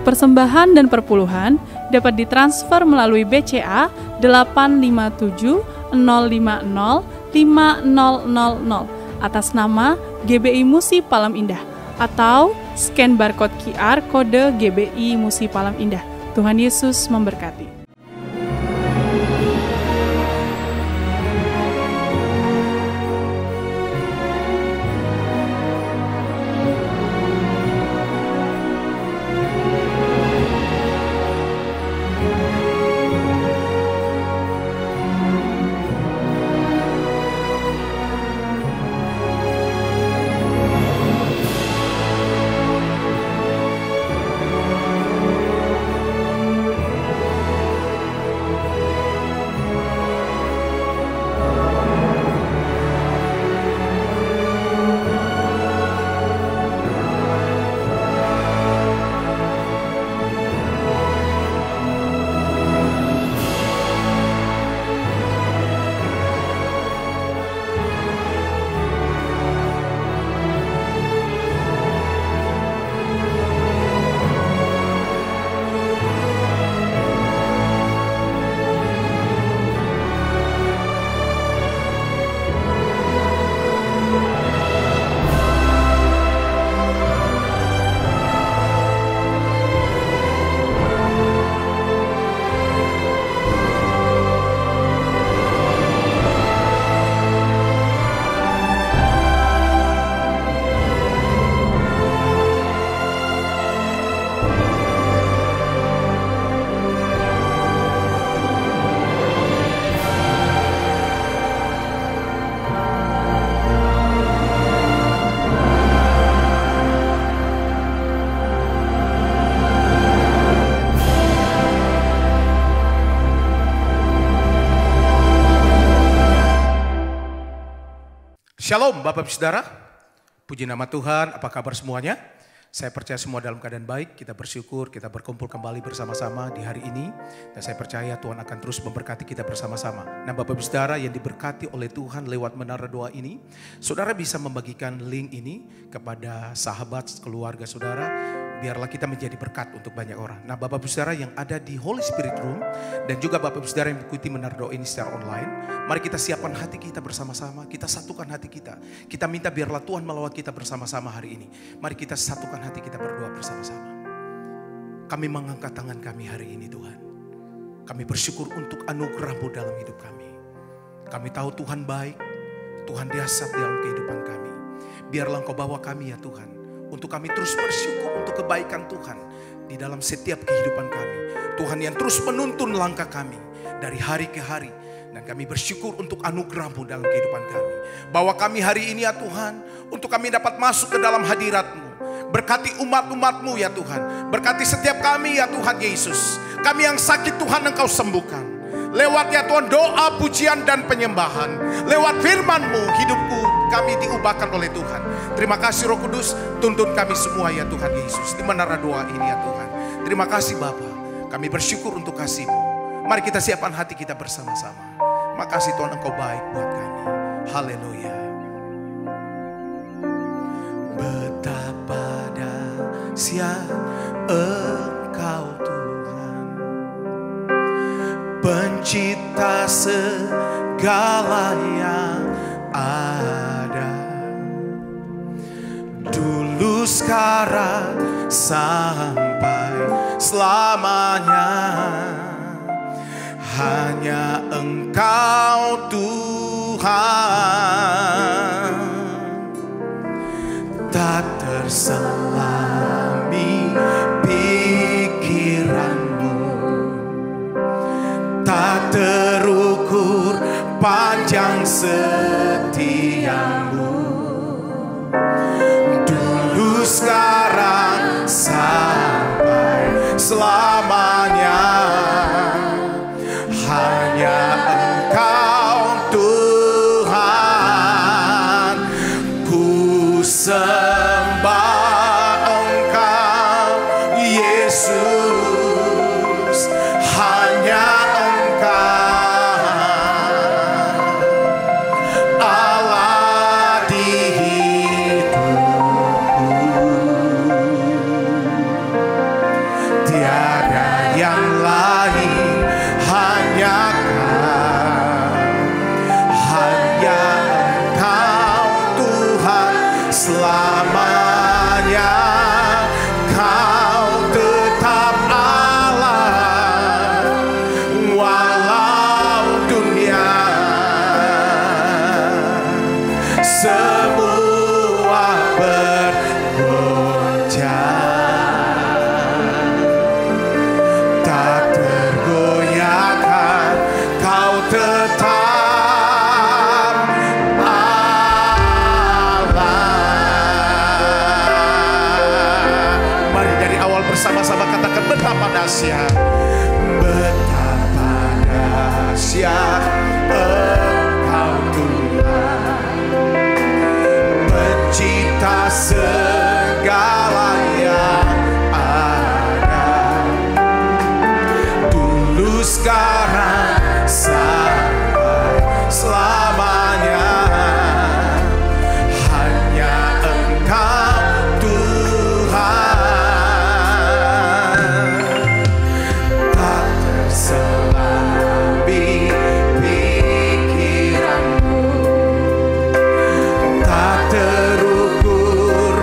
persembahan dan perpuluhan dapat ditransfer melalui BCA 857 050 5000 atas nama GBI Musi Palam Indah atau scan barcode QR kode GBI Musi Palam Indah. Tuhan Yesus memberkati. Shalom Bapak Ibu Saudara, puji nama Tuhan, apa kabar semuanya? Saya percaya semua dalam keadaan baik, kita bersyukur, kita berkumpul kembali bersama-sama di hari ini. Dan saya percaya Tuhan akan terus memberkati kita bersama-sama. Nah Bapak Ibu Saudara yang diberkati oleh Tuhan lewat menara doa ini, saudara bisa membagikan link ini kepada sahabat, keluarga saudara, biarlah kita menjadi berkat untuk banyak orang. Nah Bapak Ibu Saudara yang ada di Holy Spirit Room dan juga Bapak Ibu Saudara yang mengikuti menara doa ini secara online, mari kita siapkan hati kita bersama-sama, kita satukan hati kita. Kita minta biarlah Tuhan melawat kita bersama-sama hari ini. Mari kita satukan hati kita berdoa bersama-sama. Kami mengangkat tangan kami hari ini Tuhan. Kami bersyukur untuk anugerah-Mu dalam hidup kami. Kami tahu Tuhan baik, Tuhan dahsyat dalam kehidupan kami. Biarlah Engkau bawa kami ya Tuhan, untuk kami terus bersyukur untuk kebaikan Tuhan di dalam setiap kehidupan kami. Tuhan yang terus menuntun langkah kami dari hari ke hari. Dan kami bersyukur untuk anugerah-Mu dalam kehidupan kami. Bawa kami hari ini ya Tuhan, untuk kami dapat masuk ke dalam hadirat-Mu. Berkati umat-umat-Mu ya Tuhan. Berkati setiap kami ya Tuhan Yesus. Kami yang sakit Tuhan Engkau sembuhkan. Lewat ya Tuhan doa, pujian dan penyembahan. Lewat firman-Mu hidupku kami diubahkan oleh Tuhan. Terima kasih Roh Kudus, tuntun kami semua ya Tuhan Yesus. Di menara doa ini ya Tuhan. Terima kasih Bapa. Kami bersyukur untuk kasih-Mu. Mari kita siapkan hati kita bersama-sama. Makasih Tuhan Engkau baik buat kami. Haleluya. Betapa dahsyat Engkau Tuhan, pencipta segala yang ada, dulu sekarang sampai selamanya. Hanya Engkau Tuhan, tak terselami pikiran-Mu, tak terukur panjang setia-Mu, dulu sekarang sampai selamanya. Hanya Engkau Tuhan, ku sembah Engkau Yesus. Hanya Engkau Allah bersama-sama katakan betapa dahsyat. Betapa dahsyat Engkau Tuhan, pencipta segala yang ada, dulu sekarang sampai selamanya. Hanya Engkau Tuhan, tak terselami pikiranmu, tak terukur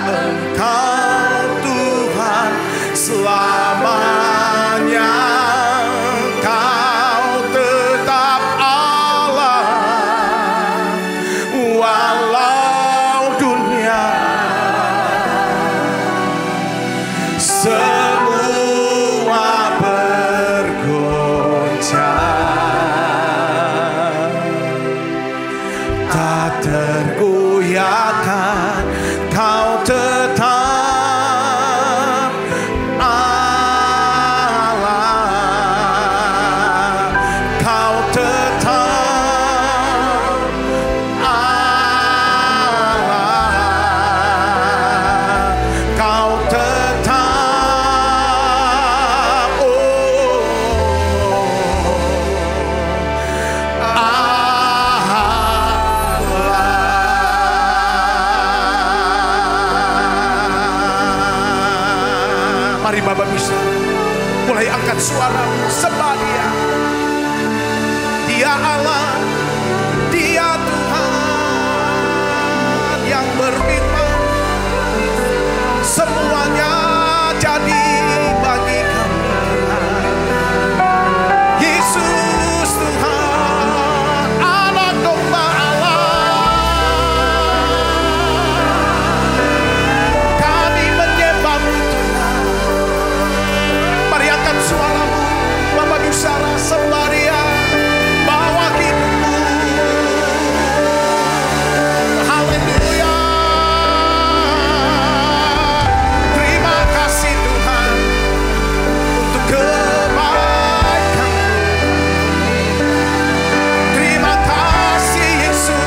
Engkau Tuhan selamanya. Kau tetap Allah walau dunia semua bergoncang, tak tergoyahkan. Kau tetap Allah, kau tetap Allah, kau tetap Mari Bapak bisa mulai angkat suaramu, sembah Dia. Dia Allah, Dia Tuhan yang berfirman, semuanya jadi bagi kami Tuhan. Yesus Tuhan, anak domba Allah, kami menyembahmu Tuhan. Mari angkat suaramu, Bapak bicara, sembah Dia, bawa hidupmu. Haleluya. Terima kasih Tuhan untuk kebaikan. Terima kasih Yesus.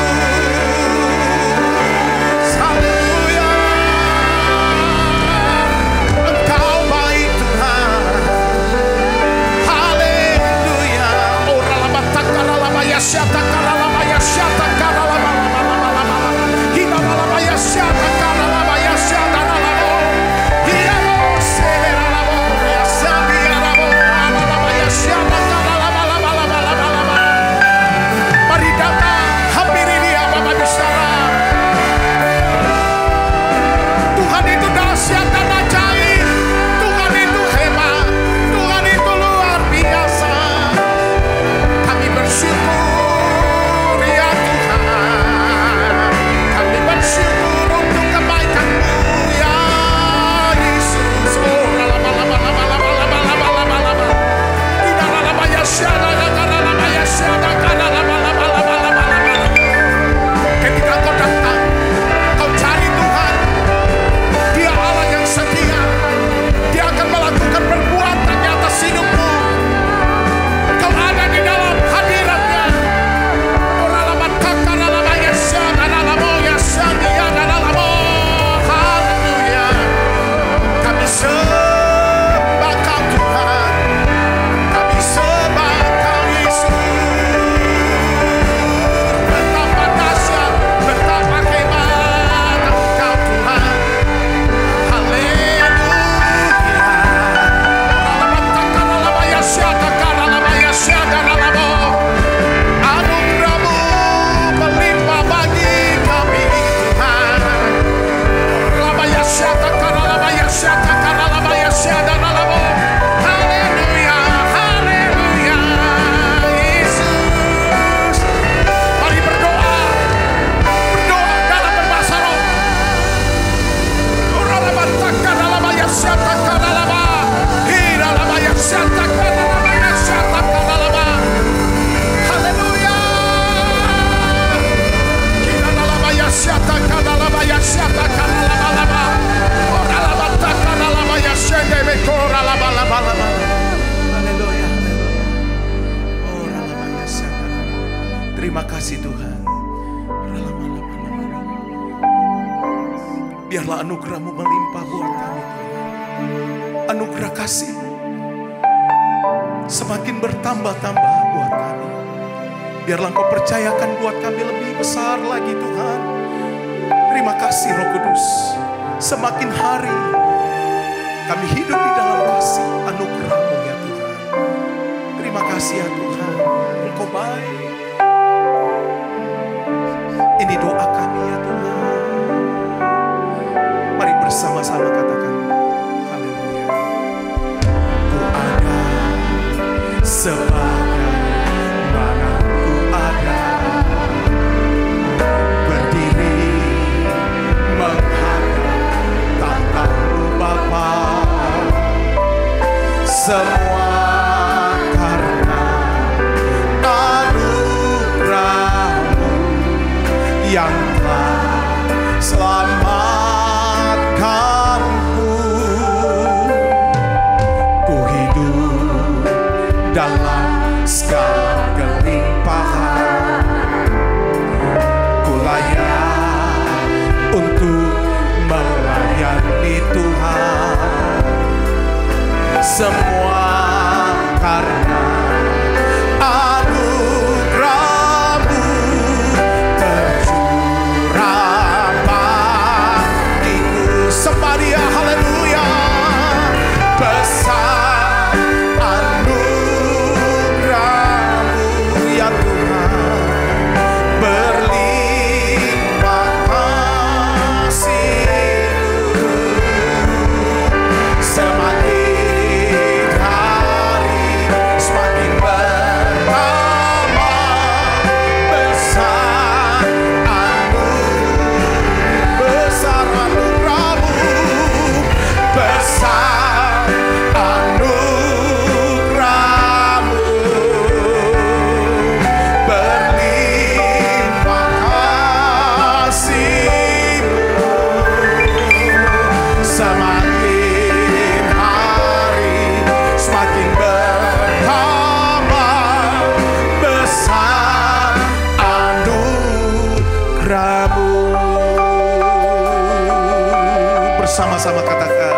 Haleluya. Engkau baik Tuhan. Haleluya. Ora lama takara lama yasyata kara lama yasyata kara lama lama lama lama. Hina lama yasyata kara lama yasyata lama. Hina sera lama yasyata lama lama yasyata kara lama lama lama lama lama. Mari datang hampiri Dia Bapak bicara. Tuhan itu dahsyat dan ajaib. Tuhan itu hebat. Tuhan itu luar biasa. Kami bersyukur ya Tuhan. Kami bersyukur untuk kebaikan-Mu ya Yesus. Oh lama lama lama lama lama lama lama lama. Tidak lama ya syada karena lama ya syada karena lama lama lama lama lama. Ketika kau datang, kau cari Tuhan. Dia Allah yang setia. Dia akan melakukan perbuatan di atas hidupmu. Kau ada di dalam hadirat-Nya. Oralaman kakara lama yesya dana lamo yesya dia dana lamo. Haleluya. Kami sembah Kau Tuhan. Kami sembah Kau Yesus. Betapa dahsyat, betapa hebat Engkau Tuhan. Haleluya. Oralaman kakara lama yesya kakara lama yesya dana lamo. Anugerah-Mu melimpah bagi kami Tuhan. Lama yasyata kara lama yasyata kara lama yasyata lama. Haleluya, haleluya, Yesus. Mari berdoa, berdoa dalam berbahasa roh. Lama takara lama yasyata kara lama. Hira lama yasyata kara lama yasyata kara lama. Haleluya. Kita lama yasyata kana lama yasyata kana lama lama. Ora lama takana lama yasyende bekora lama lama lama. Haleluya. Ora lama yasyata. Terima kasih Tuhan. Ora lama lama lama. Biarlah anugerah-Mu melimpah buat kami Tuhan. Anugerah kasih semakin bertambah-tambah buat kami. Biarlah Engkau percayakan buat kami lebih besar lagi Tuhan. Terima kasih Roh Kudus. Semakin hari kami hidup di dalam kasih anugerah-Mu ya Tuhan. Terima kasih ya Tuhan. Engkau baik. Ini doa kami ya Tuhan. Bersama-sama katakan haleluya. Ku ada sebagaimana ku ada, berdiri menghadap tahta-Mu Bapa. Semua karena anugerah-Mu yang telah selamatkanku. Ku hidup dalam segala kelimpahan, ku layak untuk melayani Tuhan. Semua karena anugerah-Mu tercurah bagiku. Somebody, haleluya. Besar anugerah-Mu ya Tuhan, berlimpah kasih-Mu. Semakin hari semakin bertambah besar anugerah-Mu, besar anugerah-Mu, berlimpah kasih-Mu. Semakin hari semakin bertambah besar anugerah-Mu. Bersama-sama katakan,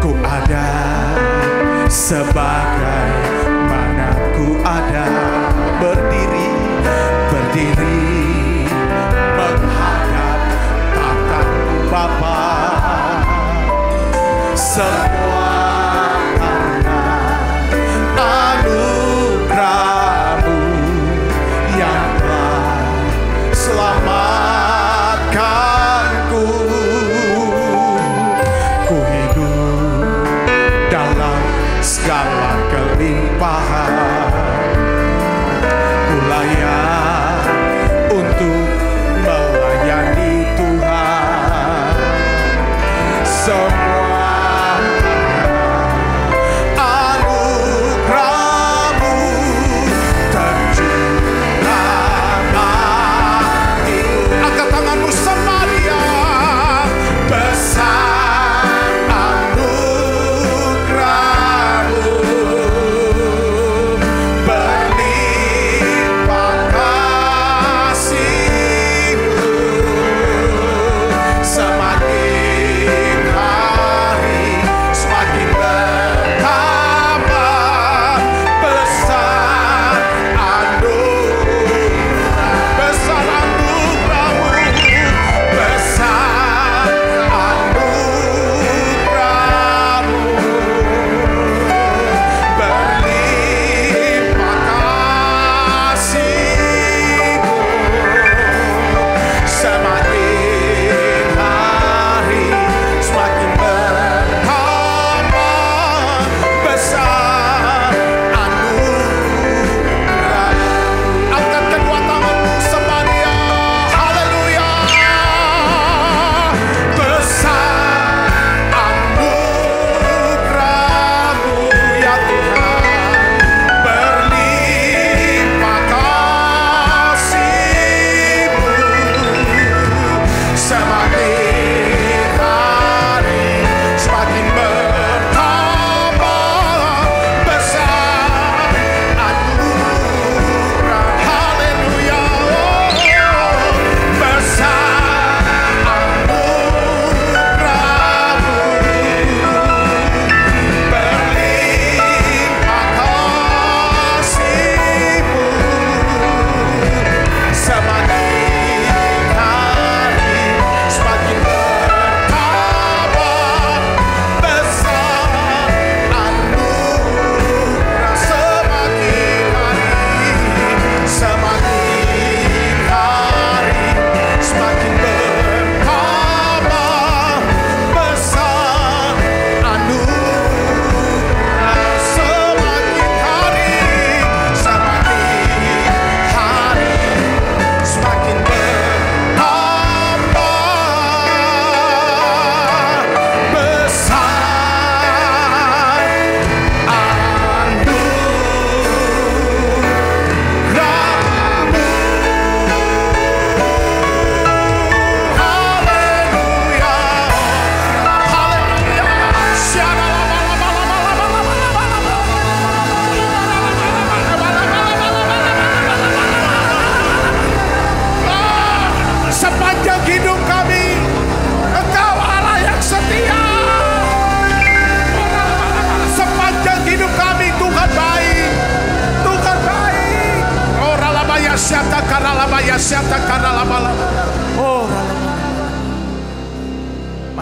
ku ada sebagaimana ku ada, berdiri menghadap tahta-Mu Bapa. Semua karena anugerah-Mu yang telah selamatkanku. Ku hidup dalam segala kelimpahan, ku layak untuk melayani Tuhan. Semua anugerah-Mu tercurah bagiku. Angkat tanganmu Samaria. Besar anugerah-Mu, berlimpah kasih-Mu. Semakin hari semakin bertambah besar anugerah-Mu, besar anugerah-Mu, besar anugerah-Mu, berlimpah kasih-Mu. Semakin hari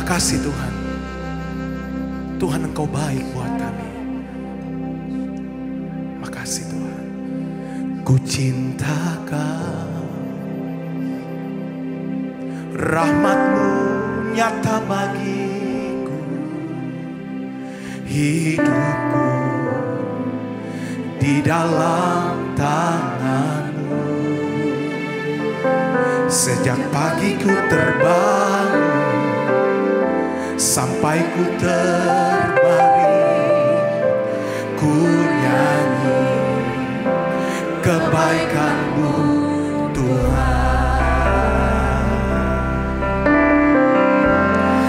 Makasih Tuhan. Tuhan Engkau baik buat kami. Makasih Tuhan. Ku cinta Kau, rahmat-Mu nyata bagiku, hidupku di dalam tangan-Mu. Sejak pagi ku terbangun sampai ku terbaring, ku nyanyi kebaikan-Mu Tuhan.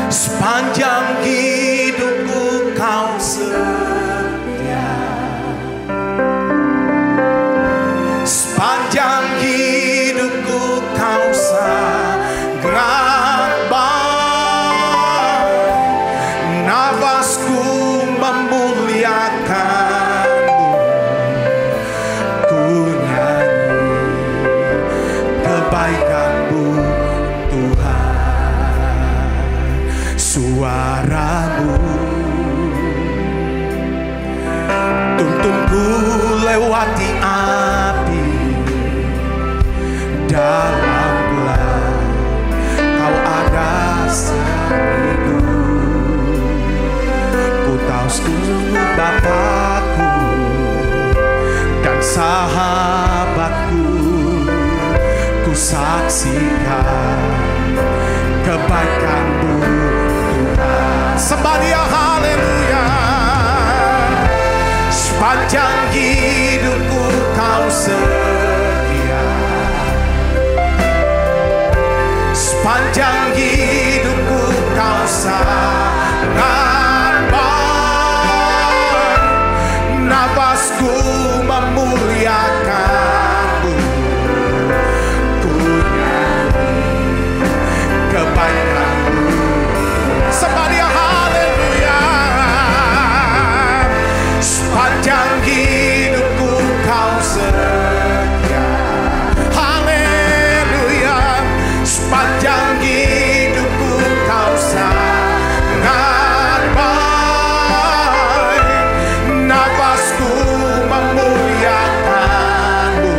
Sepanjang hidupku Kau setia, sepanjang hidupku Kau sangat baik. Nafasku memuliakan-Mu, ku nyanyi kebaikan-Mu Tuhan. Suara-Mu tuntunku lewati api, dalam gelap Kau ada sampingku. Ku tahu sungguh Bapakku dan sahabatku, ku saksikan kebaikan-Mu Tuhan. Sembah Dia, haleluya. Sepanjang hidupku Kau setia, sepanjang hidupku Kau sangat baik. Nafasku memuliakan-Mu, ku nyanyi kebaikan-Mu. Sembah Dia, haleluya. Sepanjang hidupku Kau setia, haleluya. Sepanjang hidupku Kau sangat baik. Nafasku memuliakan-Mu,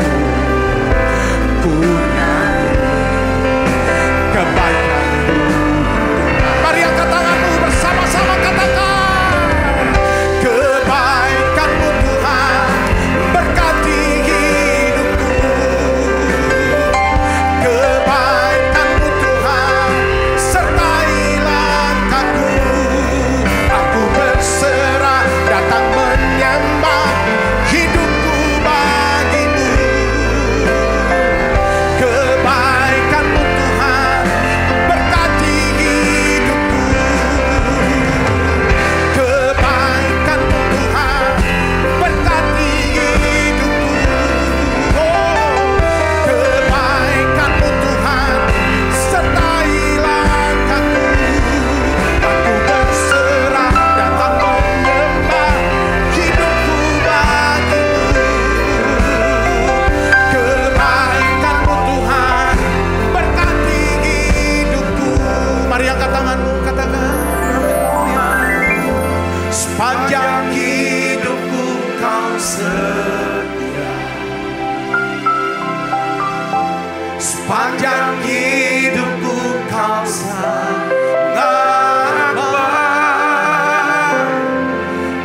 ku nyanyi kebaikan-Mu. Mari angkat tanganmu bersama-sama, katakan kebaikan-Mu Tuhan berkati hidupku. Kebaikan-Mu Tuhan sertai langkahku. Aku berserah datang menyembah, hidupku bagi-Mu. Kebaikan-Mu Tuhan berkati hidupku. Kebaikan-Mu Tuhan berkati hidupku. Oh, kebaikan-Mu Tuhan sertai langkahku. Aku berserah datang menyembah, hidupku bagi-Mu. Kebaikan-Mu Tuhan berkati hidupku. Mari angkat tanganmu, katakan sepanjang hidupku Kau setia, sepanjang hidupku Kau sangat baik.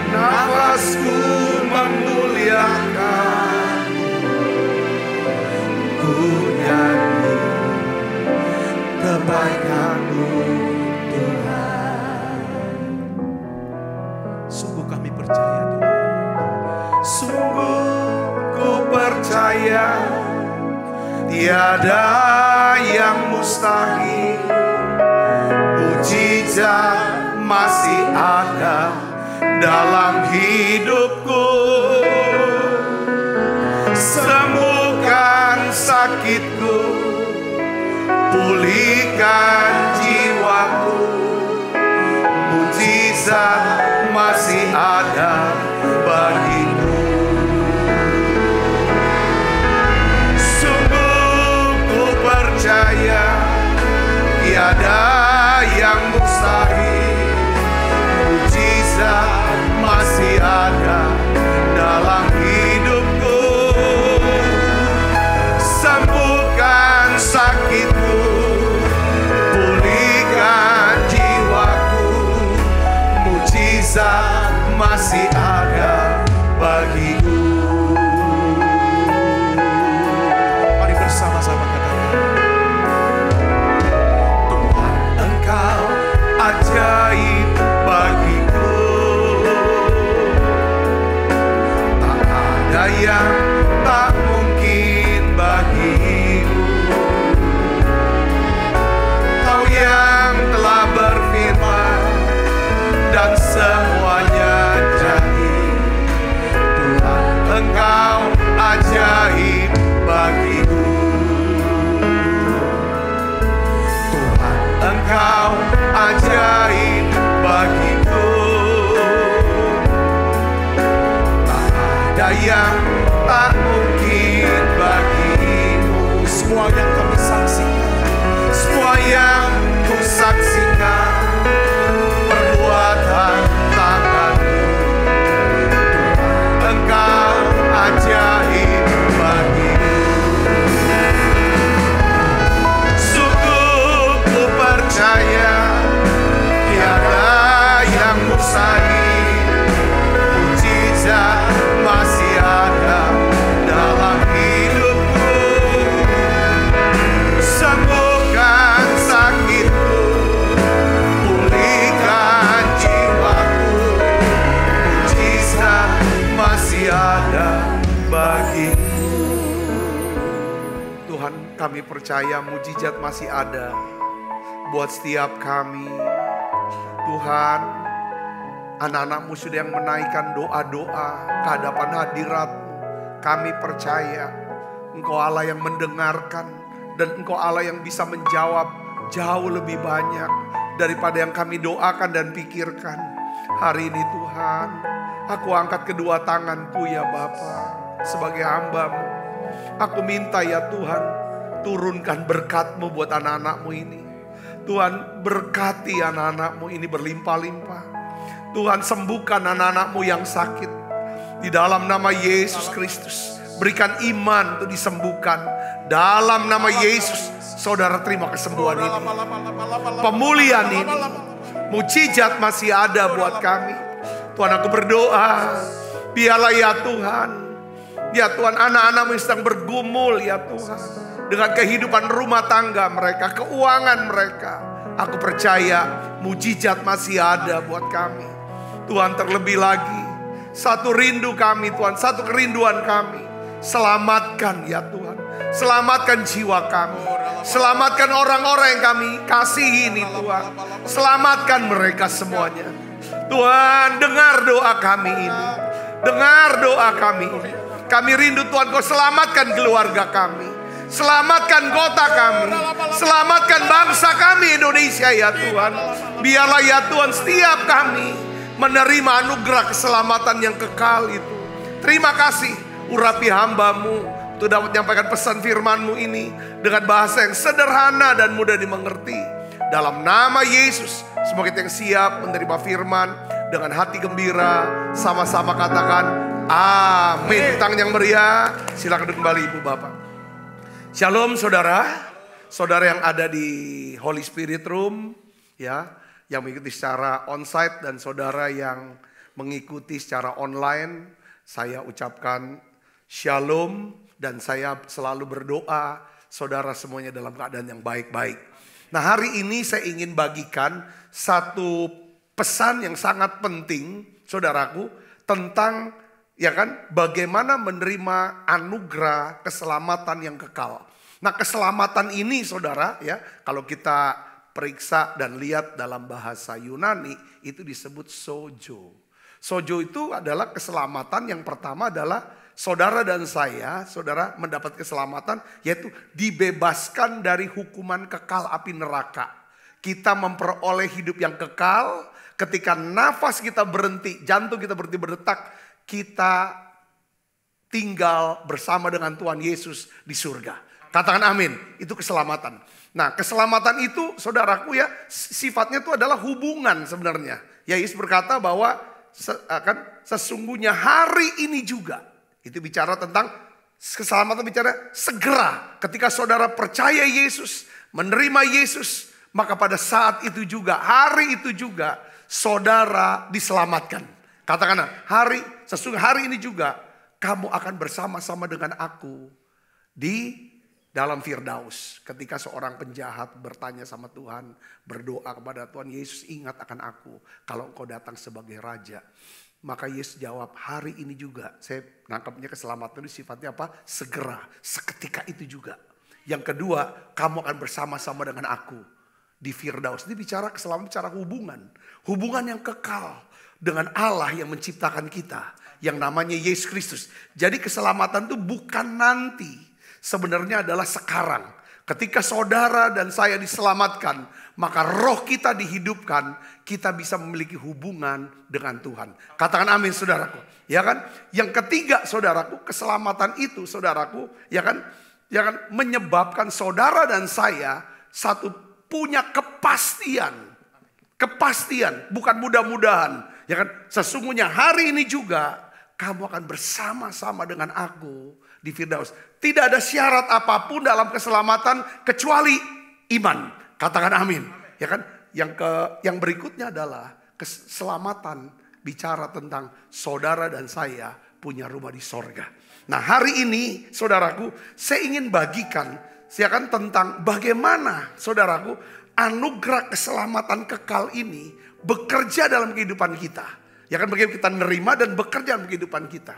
Nafasku memuliakan-Mu, ku nyanyi kebaikan-Mu Tuhan. Sungguh kami percaya Tuhan, sungguh ku percaya tiada yang mustahil. Mujizat masih ada dalam hidupku. Sembuhkan sakitku, pulihkan jiwaku. Mujizat masih ada bagiku. Sungguh ku percaya tiada yang mustahil. masih ada bagiku. Mari bersama-sama katakan, Tuhan Engkau ajaib bagiku. Tak ada yang tak mungkin bagimu. Kau yang telah berfirman dan semuanya jadi. Tuhan Engkau ajaib bagiku. Tuhan Engkau ajaib bagiku. Tak ada yang tak mungkin bagimu. semua yang kami saksikan, Semua yang ku saksikan perbuatan tanganmu. Tuhan Engkau ajaib bagiku. Sungguh ku percaya tiada yang mustahil. Mujizat masih ada dalam hidupku. Sembuhkan sakitku, pulihkan jiwaku. Mujizat masih ada bagimu. Tuhan, kami percaya mujizat masih ada buat setiap kami. Tuhan, anak-anak-Mu sudah yang menaikkan doa-doa ke hadapan hadirat-Mu. Kami percaya Engkau Allah yang mendengarkan dan Engkau Allah yang bisa menjawab jauh lebih banyak daripada yang kami doakan dan pikirkan. Hari ini Tuhan, aku angkat kedua tanganku ya Bapa sebagai hamba-Mu. Aku minta ya Tuhan, turunkan berkat-Mu buat anak-anak-Mu ini. Tuhan, berkati anak-anak-Mu ini berlimpah-limpah. Tuhan, sembuhkan anak-anak-Mu yang sakit. Di dalam nama Yesus Kristus, berikan iman untuk disembuhkan. Dalam nama Yesus, saudara terima kesembuhan ini. Pemulihan ini, mujizat masih ada buat kami. Tuhan, aku berdoa, biarlah ya Tuhan. Ya Tuhan, anak-anak-Mu yang sedang bergumul ya Tuhan, dengan kehidupan rumah tangga mereka, keuangan mereka. Aku percaya mujizat masih ada buat kami. Tuhan, terlebih lagi, satu rindu kami Tuhan, satu kerinduan kami. Selamatkan ya Tuhan, selamatkan jiwa kami. Selamatkan orang-orang yang kami kasihi ini Tuhan. Selamatkan mereka semuanya. Tuhan, dengar doa kami ini. Dengar doa kami ini. Kami rindu Tuhan, Kau selamatkan keluarga kami. Selamatkan kota kami. Selamatkan bangsa kami Indonesia ya Tuhan. Biarlah ya Tuhan setiap kami menerima anugerah keselamatan yang kekal itu. Terima kasih urapi hamba-Mu untuk dapat menyampaikan pesan firman-Mu ini dengan bahasa yang sederhana dan mudah dimengerti. Dalam nama Yesus, semoga kita yang siap menerima firman dengan hati gembira. Sama-sama katakan amin. Tangan yang meriah, silakan duduk kembali Ibu Bapak. Shalom saudara, saudara yang ada di Holy Spirit Room ya, yang mengikuti secara onsite dan saudara yang mengikuti secara online, saya ucapkan shalom dan saya selalu berdoa saudara semuanya dalam keadaan yang baik-baik. Nah, hari ini saya ingin bagikan satu pesan yang sangat penting saudaraku tentang ya kan, bagaimana menerima anugerah keselamatan yang kekal. Nah, keselamatan ini saudara ya, kalau kita periksa dan lihat dalam bahasa Yunani itu disebut sojo. Sojo itu adalah keselamatan yang pertama adalah saudara dan saya, saudara mendapat keselamatan yaitu dibebaskan dari hukuman kekal api neraka. Kita memperoleh hidup yang kekal ketika nafas kita berhenti, jantung kita berhenti berdetak, kita tinggal bersama dengan Tuhan Yesus di surga. Katakan amin, itu keselamatan. Nah, keselamatan itu saudaraku ya, sifatnya itu adalah hubungan sebenarnya. Ya, Yesus berkata bahwa sesungguhnya hari ini juga. Itu bicara tentang keselamatan, bicara segera. Ketika saudara percaya Yesus, menerima Yesus, maka pada saat itu juga, hari itu juga, saudara diselamatkan. Katakan sesungguhnya hari ini juga kamu akan bersama-sama dengan aku di dalam Firdaus. Ketika seorang penjahat bertanya sama Tuhan, berdoa kepada Tuhan, Yesus ingat akan aku kalau engkau datang sebagai raja. Maka Yesus jawab, hari ini juga. Saya nangkapnya keselamatan itu sifatnya apa? Segera, seketika itu juga. Yang kedua, kamu akan bersama-sama dengan aku di Firdaus. Ini bicara keselamatan, bicara hubungan. Hubungan yang kekal dengan Allah yang menciptakan kita, yang namanya Yesus Kristus. Jadi keselamatan itu bukan nanti, sebenarnya adalah sekarang. Ketika saudara dan saya diselamatkan, maka roh kita dihidupkan, kita bisa memiliki hubungan dengan Tuhan. Katakan amin saudaraku. Ya kan? Yang ketiga saudaraku, keselamatan itu saudaraku, ya kan menyebabkan saudara dan saya satu punya kepastian. Kepastian, bukan mudah-mudahan. Ya kan? Sesungguhnya hari ini juga kamu akan bersama-sama dengan aku di Firdaus. Tidak ada syarat apapun dalam keselamatan kecuali iman. Katakan amin. Ya kan? Yang berikutnya adalah keselamatan bicara tentang saudara dan saya punya rumah di sorga. Nah, hari ini saudaraku, saya ingin bagikan tentang bagaimana saudaraku anugerah keselamatan kekal ini bekerja dalam kehidupan kita. Ya kan, bagaimana kita menerima dan bekerja dalam kehidupan kita.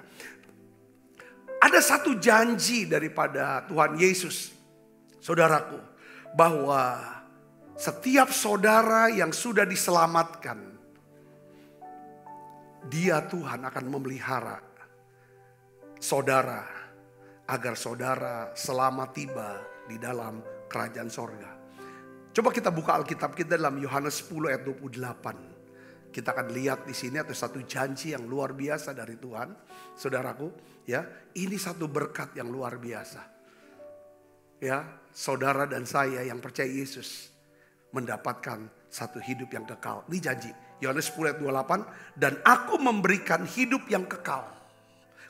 Ada satu janji daripada Tuhan Yesus, saudaraku, bahwa setiap saudara yang sudah diselamatkan, Dia Tuhan akan memelihara saudara agar saudara selamat tiba di dalam kerajaan sorga. Coba kita buka Alkitab kita dalam Yohanes 10 ayat 28. Kita akan lihat di sini ada satu janji yang luar biasa dari Tuhan, saudaraku. Ya, ini satu berkat yang luar biasa. Ya, saudara dan saya yang percaya Yesus mendapatkan satu hidup yang kekal. Ini janji. Yohanes 10 ayat 28. Dan aku memberikan hidup yang kekal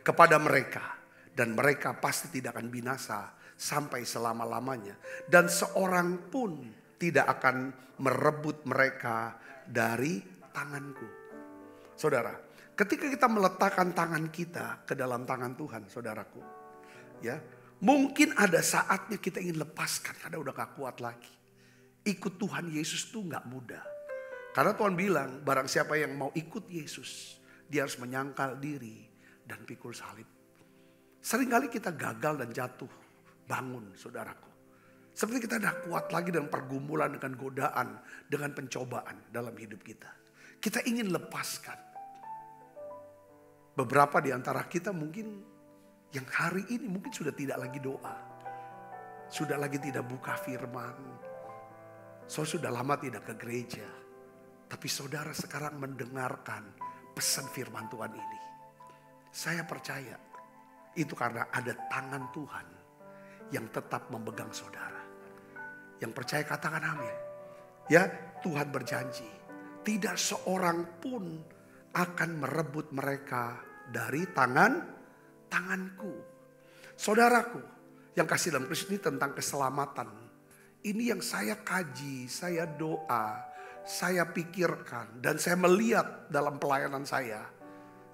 kepada mereka. Dan mereka pasti tidak akan binasa sampai selama-lamanya. Dan seorang pun tidak akan merebut mereka dari tanganku. Saudara, ketika kita meletakkan tangan kita ke dalam tangan Tuhan, saudaraku, ya, mungkin ada saatnya kita ingin lepaskan karena udah gak kuat lagi. Ikut Tuhan Yesus tuh gak mudah. Karena Tuhan bilang, barang siapa yang mau ikut Yesus, dia harus menyangkal diri dan pikul salib. Seringkali kita gagal dan jatuh bangun, saudaraku. Seperti kita tidak kuat lagi dengan pergumulan, dengan godaan, dengan pencobaan dalam hidup kita. Kita ingin lepaskan. Beberapa di antara kita mungkin yang hari ini mungkin sudah tidak lagi doa. Sudah lagi tidak buka firman. Sudah lama tidak ke gereja. Tapi saudara sekarang mendengarkan pesan firman Tuhan ini. Saya percaya itu karena ada tangan Tuhan yang tetap memegang saudara. Yang percaya katakan amin. Ya, Tuhan berjanji, tidak seorang pun akan merebut mereka dari tanganku. Saudaraku, yang kasih dalam Kristus ini tentang keselamatan. Ini yang saya kaji, saya doa, saya pikirkan, dan saya melihat dalam pelayanan saya.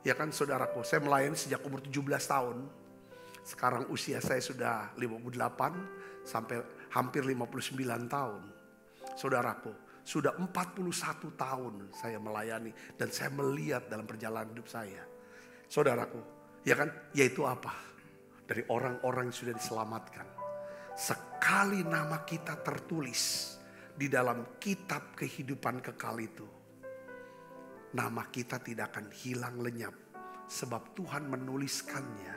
Ya kan saudaraku, saya melayani sejak umur 17 tahun. Sekarang usia saya sudah 58 sampai hampir 59 tahun. Saudaraku, sudah 41 tahun saya melayani dan saya melihat dalam perjalanan hidup saya. Saudaraku, ya kan, yaitu apa? Dari orang-orang yang sudah diselamatkan. Sekali nama kita tertulis di dalam kitab kehidupan kekal itu, nama kita tidak akan hilang lenyap. Sebab Tuhan menuliskannya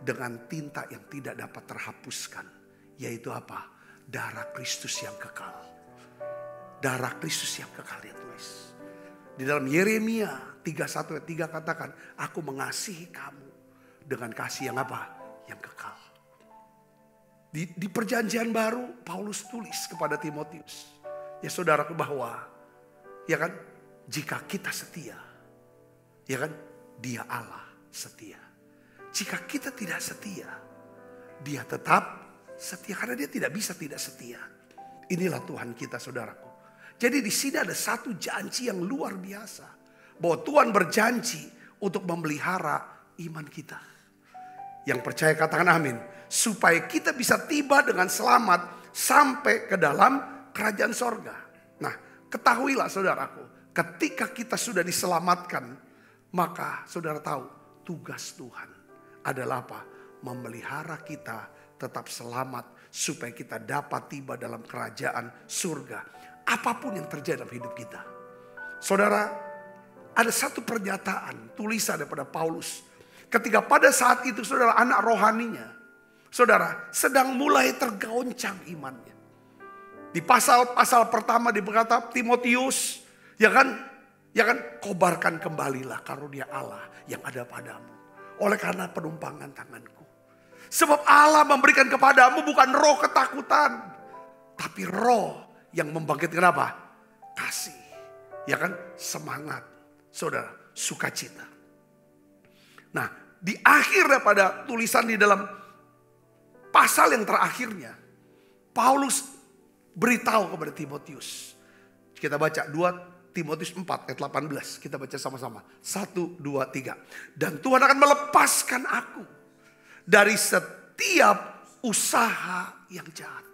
dengan tinta yang tidak dapat terhapuskan. Yaitu apa? Darah Kristus yang kekal. Darah Kristus yang kekal dia tulis. Di dalam Yeremia 31 ayat 3 katakan, aku mengasihi kamu dengan kasih yang apa? Yang kekal. Di perjanjian baru Paulus tulis kepada Timotius. Ya saudaraku, bahwa ya kan, jika kita setia, ya kan, Dia Allah setia. Jika kita tidak setia, Dia tetap setia karena Dia tidak bisa tidak setia. Inilah Tuhan kita, saudaraku. Jadi di sini ada satu janji yang luar biasa bahwa Tuhan berjanji untuk memelihara iman kita. Yang percaya katakan amin. Supaya kita bisa tiba dengan selamat sampai ke dalam kerajaan sorga. Nah, ketahuilah saudaraku, ketika kita sudah diselamatkan, maka saudara tahu tugas Tuhan adalah apa? Memelihara kita tetap selamat supaya kita dapat tiba dalam kerajaan surga. Apapun yang terjadi dalam hidup kita. Saudara, ada satu pernyataan tulisan daripada Paulus. Ketika pada saat itu saudara anak rohaninya, saudara sedang mulai tergoncang imannya. Di pasal pertama berkata, Timotius, ya kan, kobarkan kembalilah karunia Allah yang ada padamu. Oleh karena penumpangan tanganku. Sebab Allah memberikan kepadamu bukan roh ketakutan, tapi roh yang membangkitkan apa? Kasih. Ya kan, semangat, saudara, sukacita. Nah, di akhir daripada tulisan di dalam pasal yang terakhirnya, Paulus beritahu kepada Timotius. Kita baca 2 Timotius 4 ayat 18. Kita baca sama-sama. 1, 2, 3. Dan Tuhan akan melepaskan aku dari setiap usaha yang jahat.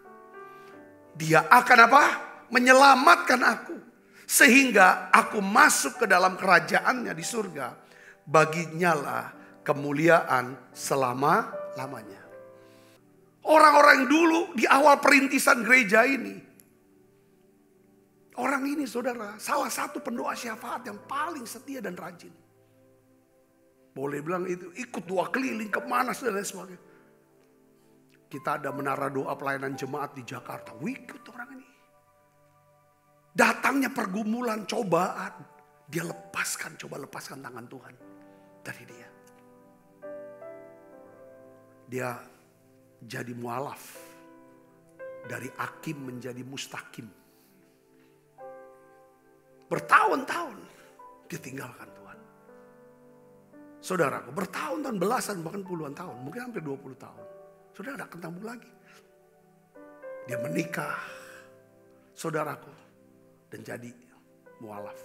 Dia akan apa? Menyelamatkan aku. Sehingga aku masuk ke dalam kerajaannya di surga. Baginya lah kemuliaan selama-lamanya. Orang-orang dulu di awal perintisan gereja ini. Orang ini saudara, salah satu pendoa syafaat yang paling setia dan rajin. Boleh bilang itu ikut doa keliling kemana saudara dan sebagainya. Kita ada menara doa pelayanan jemaat di Jakarta. Ikut orang ini. Datangnya pergumulan, cobaan. Dia coba lepaskan tangan Tuhan dari dia. Dia jadi mualaf. Dari akim menjadi mustaqim. Bertahun-tahun dia tinggalkan Tuhan. Saudaraku, bertahun-tahun, belasan bahkan puluhan tahun. Mungkin hampir 20 tahun. Saudara tidak ketemu lagi. Dia menikah. Saudaraku. Dan jadi mualaf.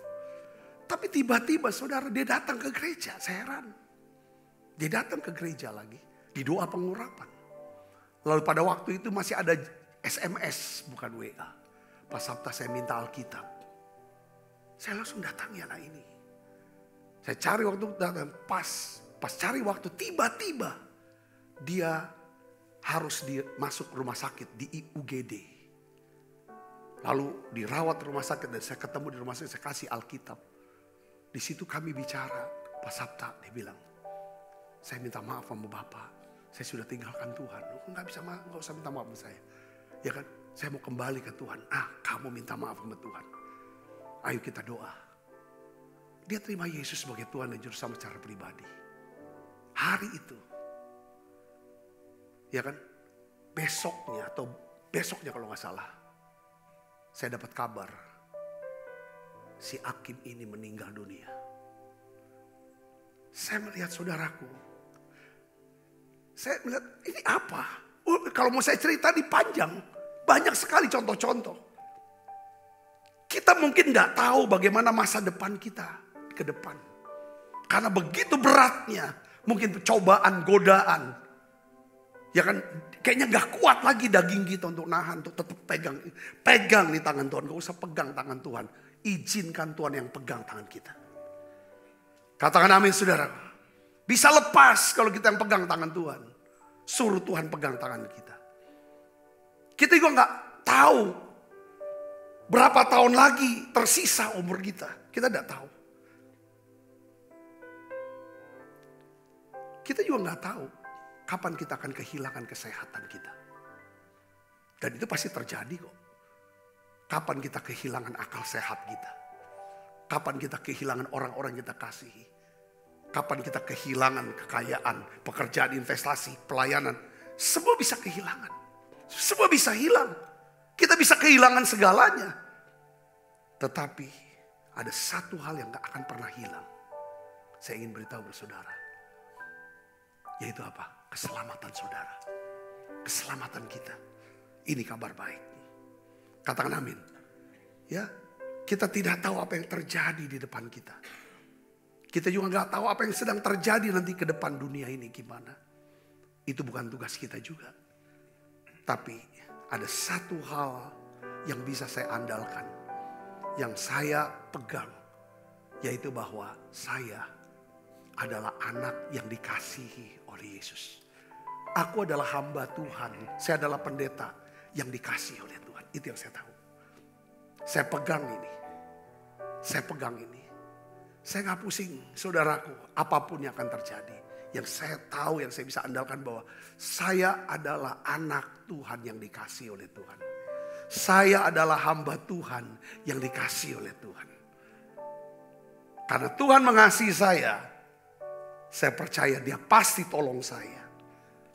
Tapi tiba-tiba saudara dia datang ke gereja. Saya heran. Dia datang ke gereja lagi. Di doa pengurapan. Lalu pada waktu itu masih ada SMS bukan WA. Pak Sabta saya minta Alkitab. Saya langsung datangi anak ini. Saya cari waktu datang. Pas cari waktu tiba-tiba. Dia harus masuk rumah sakit di UGD. Lalu dirawat rumah sakit dan saya ketemu di rumah sakit. Saya kasih Alkitab. Di situ kami bicara. Pak Sabta dia bilang. Saya minta maaf sama Bapak. Saya sudah tinggalkan Tuhan. Nggak usah minta maaf sama saya. Ya kan, saya mau kembali ke Tuhan. Kamu minta maaf sama Tuhan. Ayo kita doa. Dia terima Yesus sebagai Tuhan dan Juru Selamat secara pribadi. Hari itu. Ya kan, besoknya kalau nggak salah. Saya dapat kabar. Si Akim ini meninggal dunia. Saya melihat saudaraku. Saya melihat ini apa? Kalau mau saya cerita di panjang. Banyak sekali contoh-contoh. Kita mungkin gak tahu bagaimana masa depan kita ke depan. Karena begitu beratnya. Mungkin cobaan, godaan. Ya kan kayaknya gak kuat lagi daging kita untuk nahan. Untuk tetap pegang nih tangan Tuhan. Gak usah pegang tangan Tuhan. Izinkan Tuhan yang pegang tangan kita. Katakan amin saudara. Bisa lepas kalau kita yang pegang tangan Tuhan. Suruh Tuhan pegang tangan kita. Kita juga gak tahu berapa tahun lagi tersisa umur kita. Kita gak tahu. Kita juga gak tahu kapan kita akan kehilangan kesehatan kita. Dan itu pasti terjadi kok. Kapan kita kehilangan akal sehat kita. Kapan kita kehilangan orang-orang yang kita kasihi. Kapan kita kehilangan kekayaan, pekerjaan, investasi, pelayanan. Semua bisa kehilangan. Semua bisa hilang. Kita bisa kehilangan segalanya. Tetapi ada satu hal yang gak akan pernah hilang. Saya ingin beritahu bersaudara. Yaitu apa? Keselamatan saudara. Keselamatan kita. Ini kabar baik. Katakan amin. Ya, kita tidak tahu apa yang terjadi di depan kita. Kita juga nggak tahu apa yang sedang terjadi nanti ke depan dunia ini gimana. Itu bukan tugas kita juga. Tapi ada satu hal yang bisa saya andalkan, yang saya pegang, yaitu bahwa saya adalah anak yang dikasihi oleh Yesus. Aku adalah hamba Tuhan, saya adalah pendeta yang dikasihi oleh Tuhan. Itu yang saya tahu. Saya pegang ini. Saya pegang ini. Saya gak pusing, saudaraku, apapun yang akan terjadi. Yang saya tahu, yang saya bisa andalkan bahwa saya adalah anak Tuhan yang dikasihi oleh Tuhan. Saya adalah hamba Tuhan yang dikasihi oleh Tuhan. Karena Tuhan mengasihi saya percaya Dia pasti tolong saya.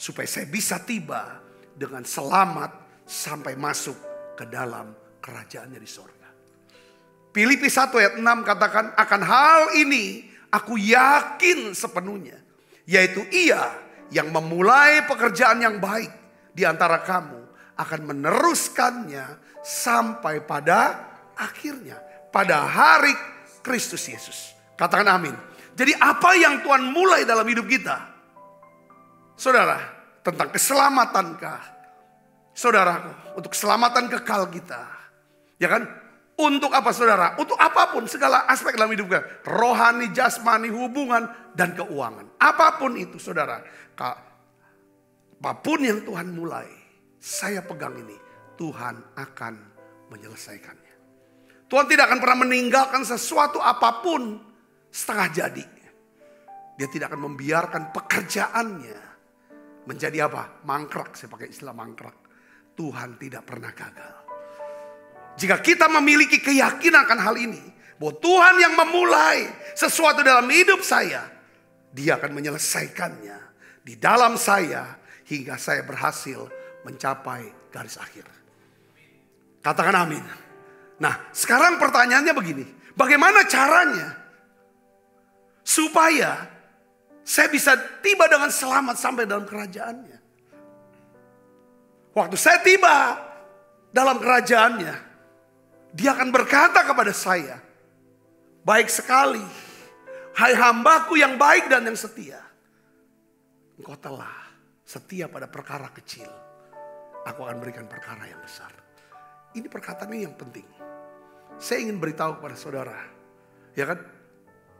Supaya saya bisa tiba dengan selamat sampai masuk ke dalam kerajaannya di sorga. Filipi 1 ayat 6 katakan, akan hal ini aku yakin sepenuhnya. Yaitu Ia yang memulai pekerjaan yang baik di antara kamu akan meneruskannya sampai pada akhirnya. Pada hari Kristus Yesus. Katakan amin. Jadi apa yang Tuhan mulai dalam hidup kita? Saudara, tentang keselamatankah? Saudaraku, untuk keselamatan kekal kita. Ya kan? Untuk apa saudara? Untuk apapun segala aspek dalam hidup kita. Rohani, jasmani, hubungan, dan keuangan. Apapun itu saudara. Apapun yang Tuhan mulai. Saya pegang ini. Tuhan akan menyelesaikannya. Tuhan tidak akan pernah meninggalkan sesuatu apapun setengah jadi. Dia tidak akan membiarkan pekerjaannya menjadi apa? Mangkrak, saya pakai istilah mangkrak. Tuhan tidak pernah gagal. Jika kita memiliki keyakinan akan hal ini, bahwa Tuhan yang memulai sesuatu dalam hidup saya, Dia akan menyelesaikannya di dalam saya hingga saya berhasil mencapai garis akhir. Katakan amin. Nah, sekarang pertanyaannya begini, bagaimana caranya supaya saya bisa tiba dengan selamat sampai dalam kerajaannya? Waktu saya tiba dalam kerajaannya, Dia akan berkata kepada saya, baik sekali, hai hambaku yang baik dan yang setia. Engkau telah setia pada perkara kecil, aku akan berikan perkara yang besar. Ini perkataan ini yang penting. Saya ingin beritahu kepada saudara, ya kan?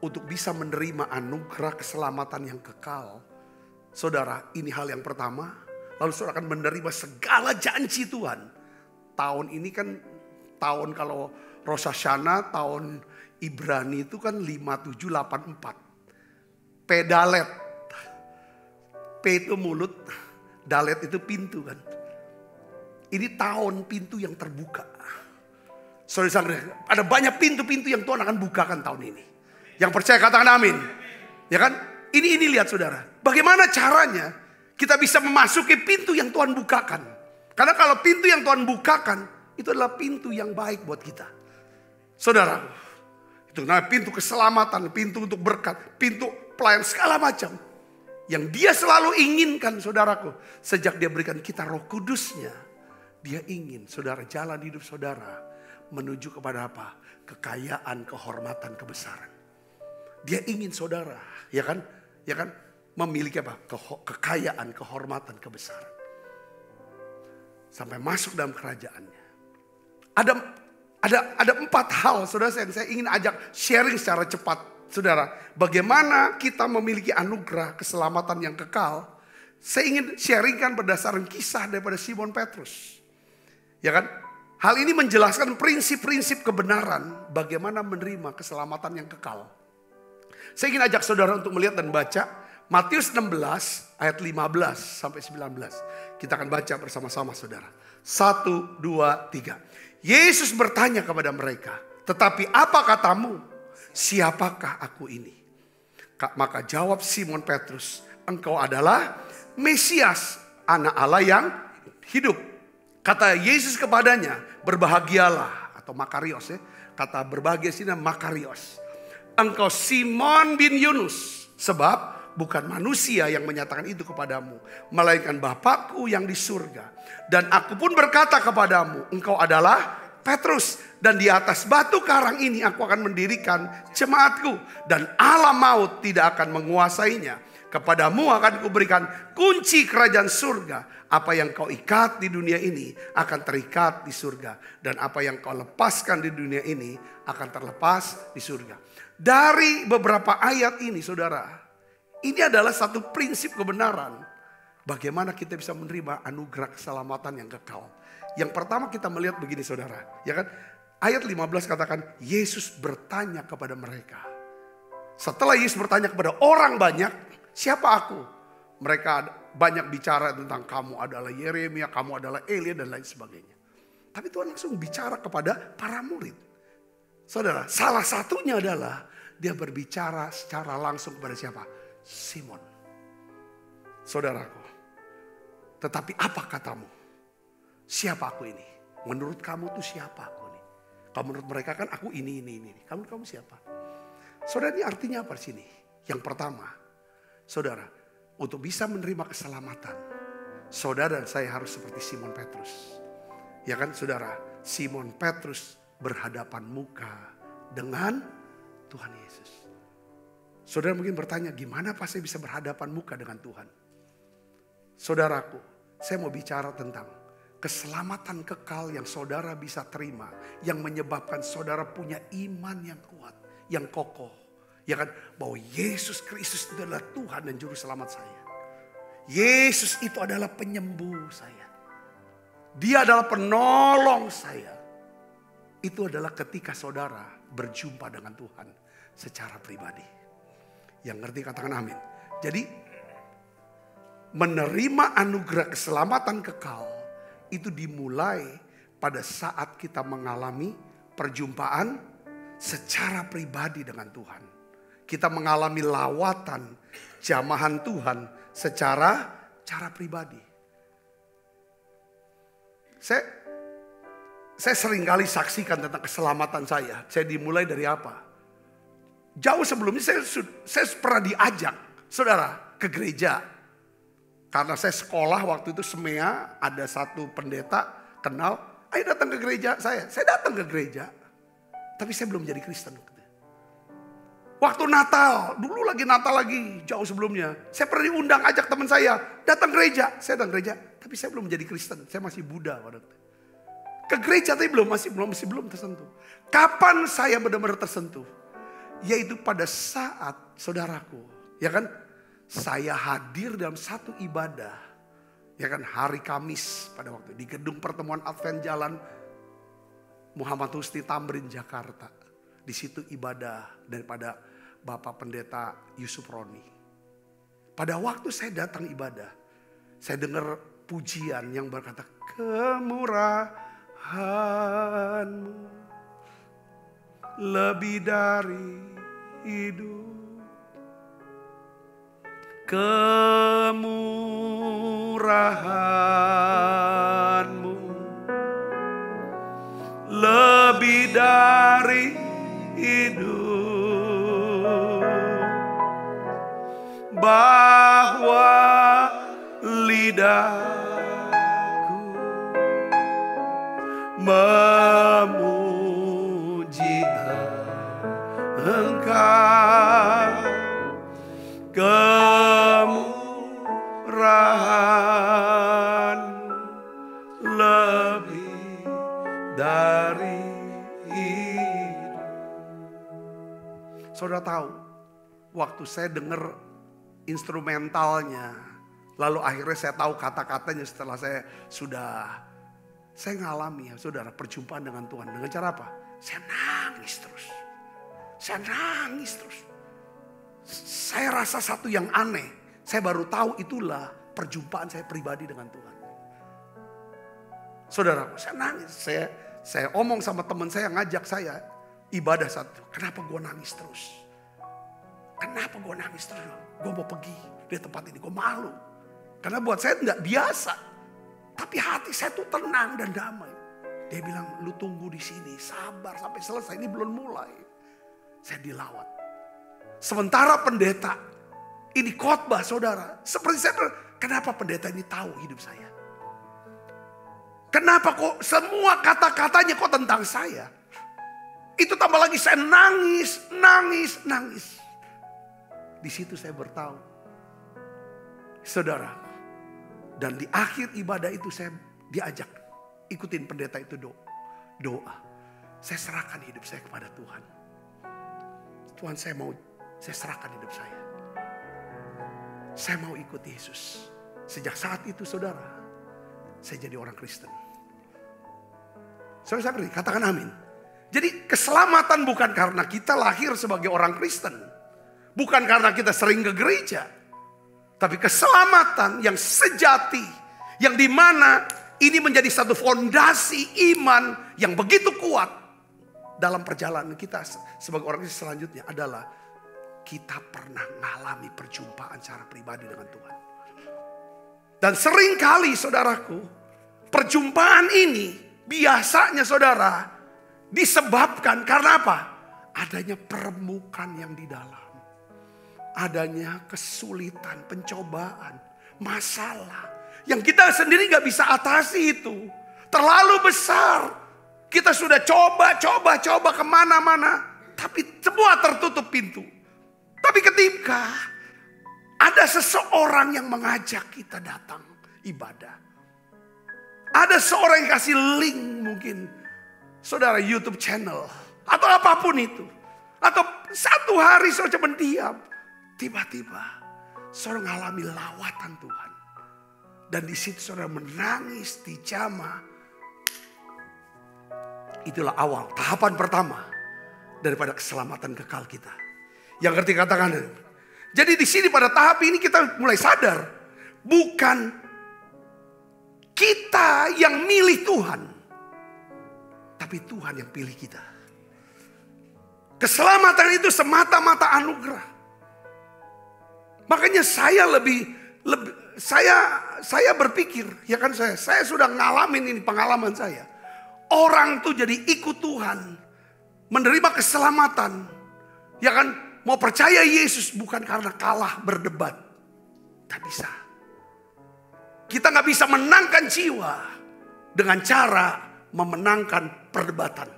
Untuk bisa menerima anugerah keselamatan yang kekal. Saudara, ini hal yang pertama. Lalu saudara akan menerima segala janji Tuhan. Tahun ini kan, tahun kalau Rosh Hashanah, tahun Ibrani itu kan 5784. Pedalet. P itu mulut, dalet itu pintu kan. Ini tahun pintu yang terbuka. Saudara, ada banyak pintu-pintu yang Tuhan akan bukakan tahun ini. Yang percaya katakan amin. Ya kan? Ini lihat saudara. Bagaimana caranya kita bisa memasuki pintu yang Tuhan bukakan. Karena kalau pintu yang Tuhan bukakan, itu adalah pintu yang baik buat kita. Saudara, itu namanya pintu keselamatan, pintu untuk berkat, pintu pelayan segala macam. Yang Dia selalu inginkan saudaraku. Sejak Dia berikan kita Roh Kudusnya, Dia ingin saudara jalan hidup saudara menuju kepada apa? Kekayaan, kehormatan, kebesaran. Dia ingin saudara, ya kan, memiliki apa? Kekayaan, kehormatan, kebesaran. Sampai masuk dalam kerajaannya. Ada 4 hal, saudara, yang saya ingin ajak sharing secara cepat, saudara. Bagaimana kita memiliki anugerah keselamatan yang kekal? Saya ingin sharingkan berdasarkan kisah daripada Simon Petrus, ya kan? Hal ini menjelaskan prinsip-prinsip kebenaran bagaimana menerima keselamatan yang kekal. Saya ingin ajak saudara untuk melihat dan baca Matius 16 ayat 15 sampai 19. Kita akan baca bersama-sama saudara. 1, 2, 3. Yesus bertanya kepada mereka, tetapi apa katamu? Siapakah aku ini? Maka jawab Simon Petrus, engkau adalah Mesias, anak Allah yang hidup. Kata Yesus kepadanya, berbahagialah atau Makarios ya. Kata berbahagia sini Makarios. Engkau Simon bin Yunus, sebab bukan manusia yang menyatakan itu kepadamu, melainkan Bapakku yang di surga. Dan aku pun berkata kepadamu, engkau adalah Petrus, dan di atas batu karang ini aku akan mendirikan jemaatku, dan alam maut tidak akan menguasainya. Kepadamu akan kuberikan kunci kerajaan surga. Apa yang kau ikat di dunia ini akan terikat di surga, dan apa yang kau lepaskan di dunia ini akan terlepas di surga. Dari beberapa ayat ini, saudara, ini adalah satu prinsip kebenaran. Bagaimana kita bisa menerima anugerah keselamatan yang kekal. Yang pertama kita melihat begini, saudara, ya kan? Ayat 15 katakan Yesus bertanya kepada mereka. Setelah Yesus bertanya kepada orang banyak, siapa aku? Mereka banyak bicara tentang kamu adalah Yeremia, kamu adalah Elia dan lain sebagainya. Tapi Tuhan langsung bicara kepada para murid. Saudara, salah satunya adalah dia berbicara secara langsung kepada siapa? Simon. Saudaraku, tetapi apa katamu? Siapa aku ini? Menurut kamu tuh siapa aku ini? Kalau menurut mereka kan aku ini. Kamu siapa? Saudara, ini artinya apa di sini? Yang pertama, saudara, untuk bisa menerima keselamatan, saudara dan saya harus seperti Simon Petrus. Ya kan saudara, Simon Petrus berhadapan muka dengan Tuhan Yesus. Saudara mungkin bertanya, gimana Pak saya bisa berhadapan muka dengan Tuhan? Saudaraku, saya mau bicara tentang keselamatan kekal yang saudara bisa terima, yang menyebabkan saudara punya iman yang kuat, yang kokoh. Ya kan, bahwa Yesus Kristus itu adalah Tuhan dan Juru Selamat saya. Yesus itu adalah penyembuh saya. Dia adalah penolong saya. Itu adalah ketika saudara berjumpa dengan Tuhan secara pribadi. Yang ngerti katakan amin. Jadi menerima anugerah keselamatan kekal itu dimulai pada saat kita mengalami perjumpaan secara pribadi dengan Tuhan. Kita mengalami lawatan, jamahan Tuhan secara pribadi. Saya seringkali saksikan tentang keselamatan saya. Saya dimulai dari apa? Jauh sebelumnya saya pernah diajak, saudara, ke gereja. Karena saya sekolah waktu itu SMEA, ada satu pendeta kenal, ayo datang ke gereja saya. Saya datang ke gereja, tapi saya belum jadi Kristen. Waktu Natal, dulu lagi Natal lagi, jauh sebelumnya. Saya pernah diundang ajak teman saya, datang gereja. Saya datang gereja, tapi saya belum menjadi Kristen. Saya masih Buddha pada waktu itu. Ke gereja tapi masih belum tersentuh. Kapan saya benar-benar tersentuh? Yaitu pada saat saudaraku, ya kan? Saya hadir dalam satu ibadah, ya kan, hari Kamis pada waktu di gedung pertemuan Advent Jalan Muhammad Husni Tamrin Jakarta. Di situ ibadah daripada Bapak Pendeta Yusuf Roni. Pada waktu saya datang ibadah, saya dengar pujian yang berkata, kemurahan-Mu lebih dari hidup. Kemurahan-Mu lebih dari hidup, bahwa lidahku memuji Engkau. Kemurahan lebih dari hidup. Saudara tahu, waktu saya dengar instrumentalnya, lalu akhirnya saya tahu kata-katanya setelah saya ngalami ya saudara perjumpaan dengan Tuhan. Dengan cara apa? Saya nangis terus. Saya rasa satu yang aneh. Saya baru tahu itulah perjumpaan saya pribadi dengan Tuhan. Saudara, saya nangis. Saya omong sama teman saya, ngajak saya ibadah satu. Kenapa gue nangis terus? Gue mau pergi dari tempat ini, gue malu. Karena buat saya nggak biasa. Tapi hati saya tuh tenang dan damai. Dia bilang, lu tunggu di sini, sabar sampai selesai, ini belum mulai. Saya dilawat. Sementara pendeta ini khotbah saudara. Seperti saya, kenapa pendeta ini tahu hidup saya? Kenapa kok semua kata-katanya kok tentang saya? Itu tambah lagi saya nangis. Di situ saya bertahu. Saudara, dan di akhir ibadah itu saya diajak ikutin pendeta itu doa. Saya serahkan hidup saya kepada Tuhan. Tuhan, saya serahkan hidup saya. Saya mau ikut Yesus. Sejak saat itu saudara, saya jadi orang Kristen. Saudara ngerti? Katakan amin. Jadi keselamatan bukan karena kita lahir sebagai orang Kristen. Bukan karena kita sering ke gereja. Tapi keselamatan yang sejati. Yang dimana ini menjadi satu fondasi iman yang begitu kuat. Dalam perjalanan kita sebagai orang Kristen selanjutnya adalah kita pernah mengalami perjumpaan secara pribadi dengan Tuhan. Dan sering kali saudaraku, perjumpaan ini biasanya saudara disebabkan karena apa? Adanya permukaan yang di dalam. Adanya kesulitan, pencobaan, masalah. Yang kita sendiri gak bisa atasi itu. Terlalu besar. Kita sudah coba kemana-mana. Tapi semua tertutup pintu. Tapi ketika ada seseorang yang mengajak kita datang ibadah. Ada seorang yang kasih link mungkin. Saudara YouTube channel. Atau apapun itu. Atau satu hari saudara cuma diam. Tiba-tiba saudara mengalami lawatan Tuhan. Dan di situ saudara menangis di jamaah. Itulah awal, tahapan pertama daripada keselamatan kekal kita. Yang ngerti katakan. Jadi di sini pada tahap ini kita mulai sadar. Bukan kita yang milih Tuhan. Tapi Tuhan yang pilih kita. Keselamatan itu semata-mata anugerah. Makanya saya berpikir, ya kan saya sudah ngalamin ini pengalaman saya. Orang tuh jadi ikut Tuhan, menerima keselamatan, ya kan, mau percaya Yesus bukan karena kalah berdebat, tak bisa. Kita nggak bisa menangkan jiwa dengan cara memenangkan perdebatan.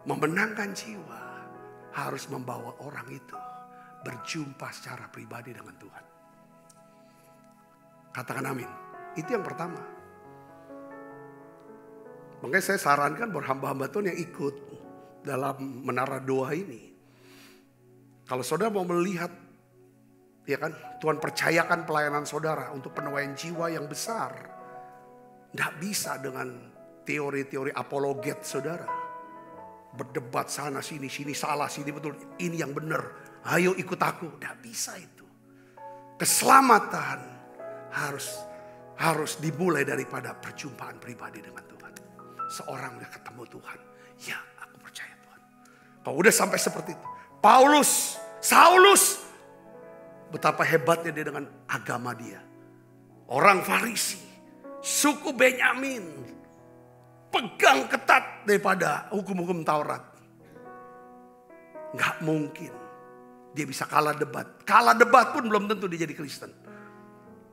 Memenangkan jiwa harus membawa orang itu berjumpa secara pribadi dengan Tuhan. Katakan amin. Itu yang pertama. Makanya saya sarankan buat hamba-hamba Tuhan yang ikut dalam menara doa ini. Kalau saudara mau melihat, ya kan, Tuhan percayakan pelayanan saudara untuk penuaian jiwa yang besar. Tidak bisa dengan teori-teori apologet saudara. Berdebat sana sini salah sini betul. Ini yang benar. Ayo ikut aku. Tidak bisa itu. Keselamatan harus dimulai daripada perjumpaan pribadi dengan Tuhan. Seorang udah ketemu Tuhan. Ya, aku percaya Tuhan. Kalau udah sampai seperti itu. Saulus. Betapa hebatnya dia dengan agama dia. Orang Farisi. Suku Benyamin. Pegang ketat daripada hukum-hukum Taurat. Gak mungkin. Dia bisa kalah debat. Kalah debat pun belum tentu dia jadi Kristen.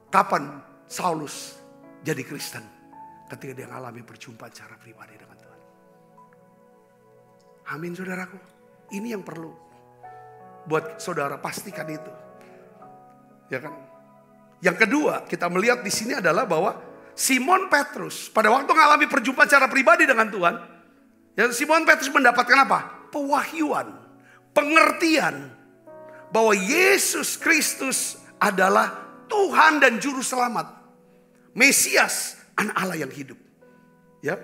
Kapan Saulus jadi Kristen? Ketika dia mengalami perjumpaan secara pribadi dengan Tuhan. Amin saudaraku. Ini yang perlu. Buat saudara pastikan itu. Ya kan? Yang kedua kita melihat di sini adalah bahwa Simon Petrus pada waktu mengalami perjumpaan secara pribadi dengan Tuhan. Ya, Simon Petrus mendapatkan apa? Pewahyuan. Pengertian. Bahwa Yesus Kristus adalah Tuhan dan Juru Selamat. Mesias. Anak Allah yang hidup. Ya.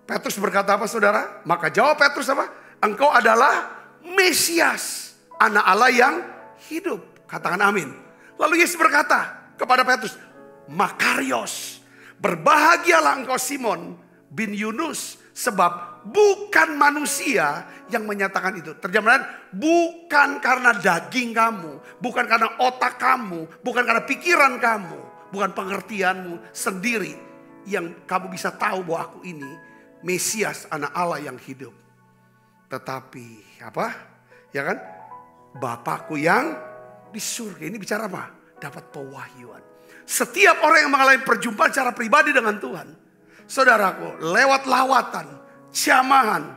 Petrus berkata apa saudara? Maka jawab Petrus apa? Engkau adalah Mesias. Anak Allah yang hidup. Katakan amin. Lalu Yesus berkata kepada Petrus. Makarios. Berbahagialah engkau Simon bin Yunus. Sebab bukan manusia yang menyatakan itu. Terjemahan bukan karena daging kamu. Bukan karena otak kamu. Bukan karena pikiran kamu. Bukan pengertianmu sendiri. Yang kamu bisa tahu bahwa aku ini Mesias anak Allah yang hidup. Tetapi apa? Ya kan? Bapakku yang di surga. Ini bicara apa? Dapat pewahyuan. setiap orang yang mengalami perjumpaan secara pribadi dengan Tuhan, saudaraku, lewat lawatan, jamahan,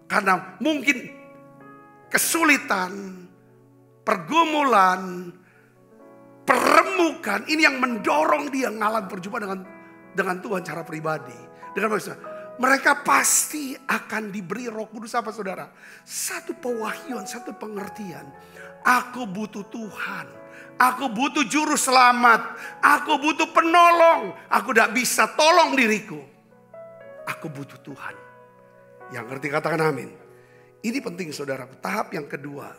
karena mungkin kesulitan, pergumulan, peremukan, ini yang mendorong dia mengalami perjumpaan dengan Tuhan secara pribadi. Dengan maksudnya, mereka pasti akan diberi Roh Kudus apa saudara? Satu pewahyuan, satu pengertian. Aku butuh Tuhan. Aku butuh juru selamat. Aku butuh penolong. Aku tidak bisa tolong diriku. Aku butuh Tuhan. Yang ngerti katakan amin. Ini penting saudara. Tahap yang kedua.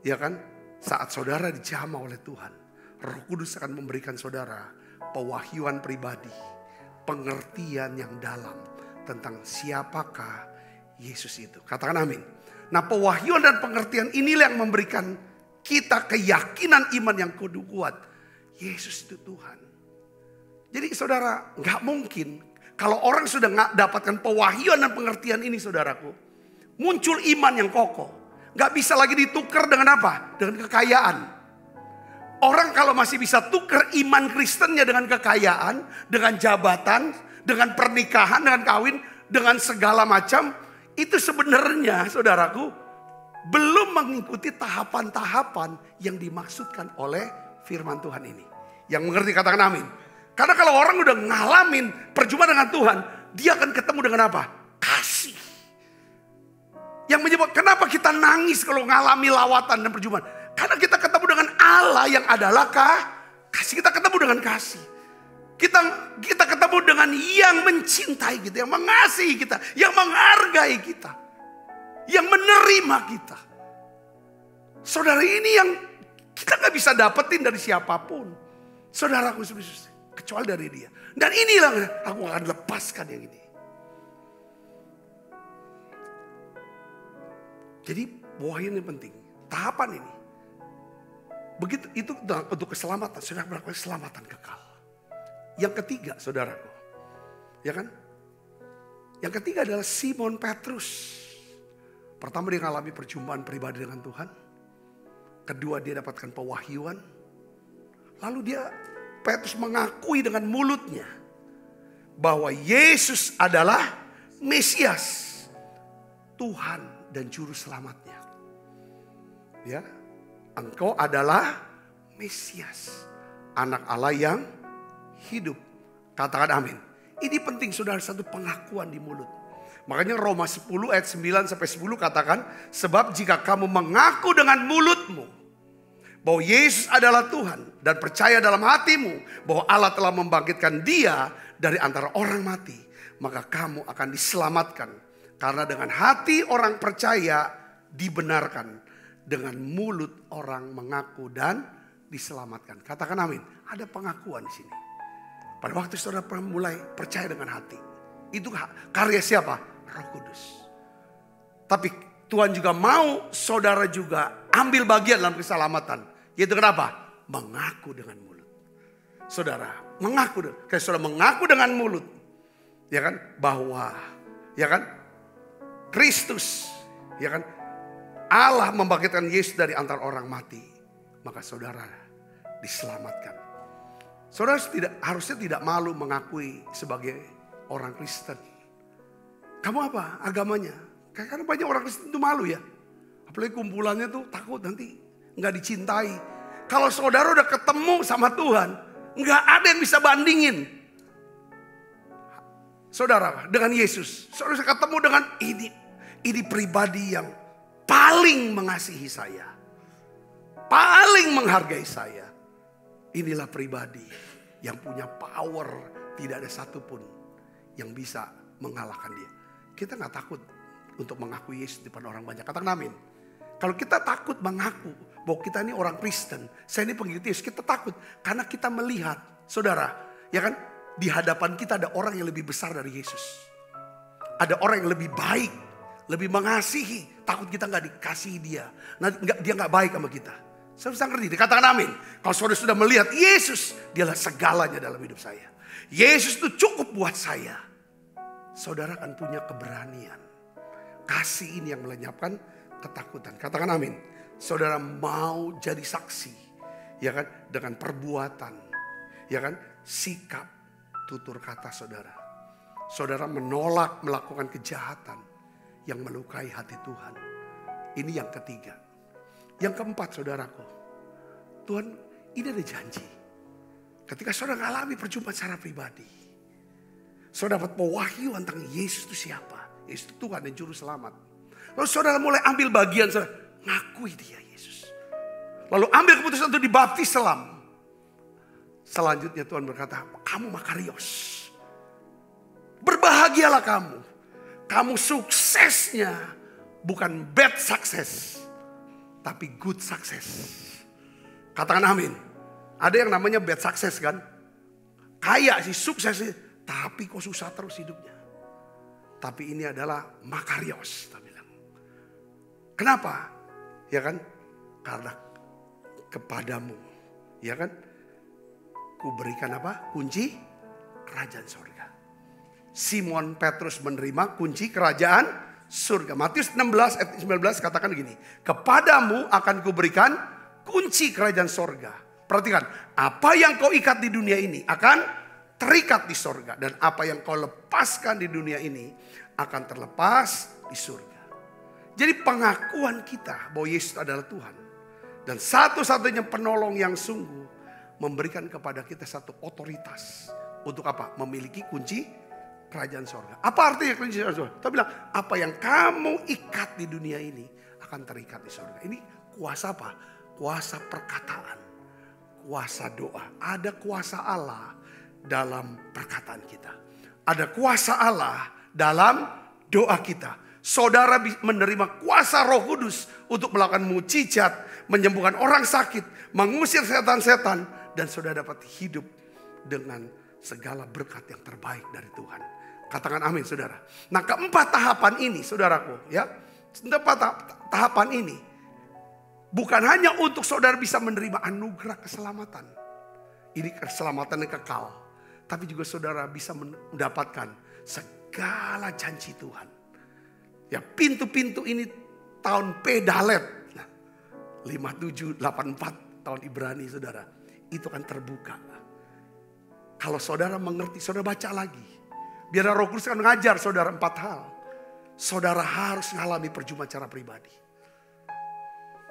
Ya kan? Saat saudara dijamah oleh Tuhan. Roh Kudus akan memberikan saudara pewahyuan pribadi. Pengertian yang dalam tentang siapakah Yesus itu. Katakan amin. Nah, pewahyuan dan pengertian inilah yang memberikan kita keyakinan iman yang kuat. Yesus itu Tuhan. Jadi saudara, nggak mungkin kalau orang sudah nggak dapatkan pewahyuan dan pengertian ini saudaraku, muncul iman yang kokoh. Nggak bisa lagi ditukar dengan apa? Dengan kekayaan. Orang kalau masih bisa tukar iman Kristennya dengan kekayaan, dengan jabatan, dengan pernikahan, dengan kawin, dengan segala macam, itu sebenarnya saudaraku belum mengikuti tahapan-tahapan yang dimaksudkan oleh firman Tuhan ini. Yang mengerti katakan amin. Karena kalau orang udah ngalamin perjumpaan dengan Tuhan, dia akan ketemu dengan apa? Kasih. Yang menyebut kenapa kita nangis kalau ngalami lawatan dan perjumpaan. Karena kita ketemu dengan Allah yang adalah kasih. Kita ketemu dengan kasih. Kita ketemu dengan yang mencintai kita, yang mengasihi kita, yang menghargai kita, yang menerima kita. Saudara, ini yang kita gak bisa dapetin dari siapapun. Saudaraku, kecuali dari dia. Dan inilah aku akan lepaskan yang ini. Jadi wahyu ini penting. Tahapan ini. Begitu itu untuk keselamatan. Saudara melakukan keselamatan kekal. Yang ketiga saudaraku. Ya kan? Yang ketiga adalah Simon Petrus. Pertama dia mengalami perjumpaan pribadi dengan Tuhan. Kedua dia dapatkan pewahyuan. Lalu Petrus mengakui dengan mulutnya. Bahwa Yesus adalah Mesias. Tuhan dan Juru Selamatnya. Ya. Engkau adalah Mesias. Anak Allah yang hidup. Katakan amin. Ini penting saudara, satu pengakuan di mulut. Makanya Roma 10 ayat 9 sampai 10 katakan. Sebab jika kamu mengaku dengan mulutmu bahwa Yesus adalah Tuhan. Dan percaya dalam hatimu bahwa Allah telah membangkitkan dia dari antara orang mati. Maka kamu akan diselamatkan. Karena dengan hati orang percaya dibenarkan. Dengan mulut orang mengaku dan diselamatkan. Katakan amin. Ada pengakuan di sini. Pada waktu saudara mulai percaya dengan hati. Itu karya siapa? Roh Kudus. Tapi Tuhan juga mau saudara juga ambil bagian dalam keselamatan. Yaitu kenapa? Mengaku dengan mulut. Saudara, mengaku. Kayak saudara mengaku dengan mulut. Ya kan? Bahwa, ya kan? Kristus, ya kan? Allah membangkitkan Yesus dari antara orang mati. Maka saudara diselamatkan. Saudara harusnya tidak malu mengakui sebagai orang Kristen. Kamu apa agamanya? Karena banyak orang Kristen itu malu ya. Apalagi kumpulannya tuh takut nanti gak dicintai. Kalau saudara udah ketemu sama Tuhan, gak ada yang bisa bandingin. Saudara dengan Yesus, saudara ketemu dengan ini pribadi yang paling mengasihi saya. Paling menghargai saya. Inilah pribadi yang punya power. Tidak ada satupun yang bisa mengalahkan dia. Kita gak takut untuk mengakui Yesus di depan orang banyak. Katakan amin. Kalau kita takut mengaku bahwa kita ini orang Kristen. Saya ini pengikut Yesus. Kita takut karena kita melihat. Saudara, ya kan? Di hadapan kita ada orang yang lebih besar dari Yesus. Ada orang yang lebih baik. Lebih mengasihi. Takut kita gak dikasihi dia. Dia gak baik sama kita. Saya bisa ngerti. Dikatakan amin. Kalau saudara sudah melihat Yesus. Dialah segalanya dalam hidup saya. Yesus itu cukup buat saya. Saudara akan punya keberanian. Kasih ini yang melenyapkan ketakutan. Katakan amin. Saudara mau jadi saksi. Ya kan? Dengan perbuatan. Ya kan? Sikap, tutur kata saudara. Saudara menolak melakukan kejahatan yang melukai hati Tuhan. Ini yang ketiga. Yang keempat saudaraku. Tuhan, ini ada janji. Ketika saudara mengalami perjumpaan secara pribadi. Saudara dapat pewahyuan tentang Yesus itu siapa. Yesus itu Tuhan dan Juru Selamat. Lalu saudara mulai ambil bagian, saudara ngakui dia Yesus. Lalu ambil keputusan untuk dibaptis selam. Selanjutnya Tuhan berkata, kamu Makarios. Berbahagialah kamu. Kamu suksesnya bukan bad success. Tapi good success. Katakan amin. Ada yang namanya bad success kan. Kaya sih, sukses sih. Tapi kok susah terus hidupnya. Tapi ini adalah Makarios. Kita bilang. Kenapa? Ya kan? Karena kepadamu. Ya kan? Ku berikan apa? Kunci kerajaan surga. Simon Petrus menerima kunci kerajaan surga. Matius 16 ayat 19 katakan gini. Kepadamu akan kuberikan kunci kerajaan surga. Perhatikan. Apa yang kau ikat di dunia ini akan terikat di surga. Dan apa yang kau lepaskan di dunia ini akan terlepas di surga. Jadi pengakuan kita bahwa Yesus adalah Tuhan. Dan satu-satunya penolong yang sungguh. Memberikan kepada kita satu otoritas. Untuk apa? Memiliki kunci kerajaan surga. Apa artinya kunci kerajaan surga? Kita bilang, apa yang kamu ikat di dunia ini akan terikat di surga. Ini kuasa apa? Kuasa perkataan. Kuasa doa. Ada kuasa Allah dalam perkataan kita. Ada kuasa Allah dalam doa kita. Saudara menerima kuasa Roh Kudus untuk melakukan mukjizat, menyembuhkan orang sakit, mengusir setan-setan. Dan saudara dapat hidup dengan segala berkat yang terbaik dari Tuhan. Katakan amin saudara. Nah keempat tahapan ini saudaraku ya. Keempat tahapan ini. Bukan hanya untuk saudara bisa menerima anugerah keselamatan. Ini keselamatan yang kekal. Tapi juga saudara bisa mendapatkan segala janji Tuhan. Ya pintu-pintu ini tahun Pedalet. 5784 tahun Ibrani saudara. Itu akan terbuka. Kalau saudara mengerti, saudara baca lagi. Biar Roh Kudus akan mengajar saudara 4 hal. Saudara harus mengalami perjumpaan secara pribadi.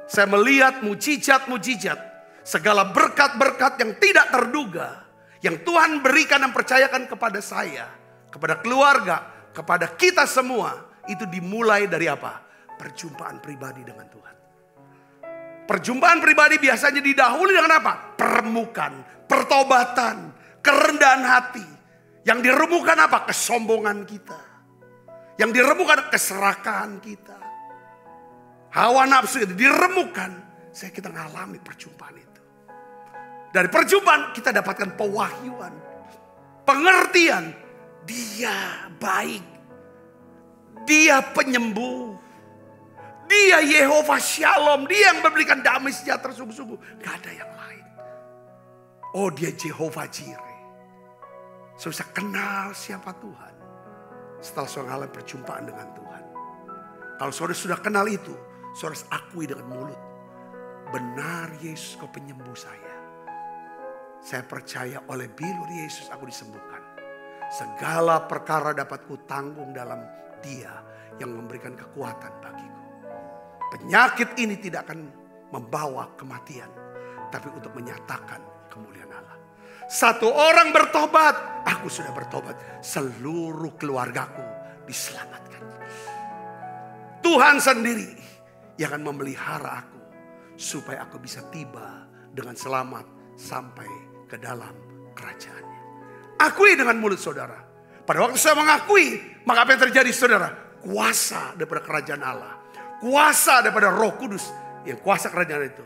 Saya melihat mujizat-mujizat. Segala berkat-berkat yang tidak terduga. Yang Tuhan berikan dan percayakan kepada saya. Kepada keluarga. Kepada kita semua. Itu dimulai dari apa? Perjumpaan pribadi dengan Tuhan. Perjumpaan pribadi biasanya didahului dengan apa? Permukaan, pertobatan, kerendahan hati. Yang diremukkan apa? Kesombongan kita. Yang diremukkan keserakahan kita. Hawa nafsu itu diremukkan. Kita mengalami perjumpaan itu. Dari perjumpaan kita dapatkan pewahyuan. Pengertian. Dia baik. Dia penyembuh. Dia Yehova Shalom. Dia yang memberikan damai sejahtera sungguh-sungguh. Gak ada yang lain. Oh dia Jehovah Jireh. Saya kenal siapa Tuhan. Setelah saya mengalami perjumpaan dengan Tuhan. Kalau saudara sudah kenal itu. Saudara akui dengan mulut. Benar Yesus kau penyembuh saya. Saya percaya oleh bilur Yesus aku disembuhkan. Segala perkara dapat kutanggung dalam Dia yang memberikan kekuatan bagiku. Penyakit ini tidak akan membawa kematian. Tapi untuk menyatakan kemuliaan Allah. Satu orang bertobat. Aku sudah bertobat. Seluruh keluargaku diselamatkan. Tuhan sendiri yang akan memelihara aku. Supaya aku bisa tiba dengan selamat. Sampai ke dalam kerajaannya. Akui dengan mulut saudara. Pada waktu saya mengakui. Maka apa yang terjadi saudara? Kuasa daripada kerajaan Allah. Kuasa daripada Roh Kudus. Yang kuasa kerajaan itu.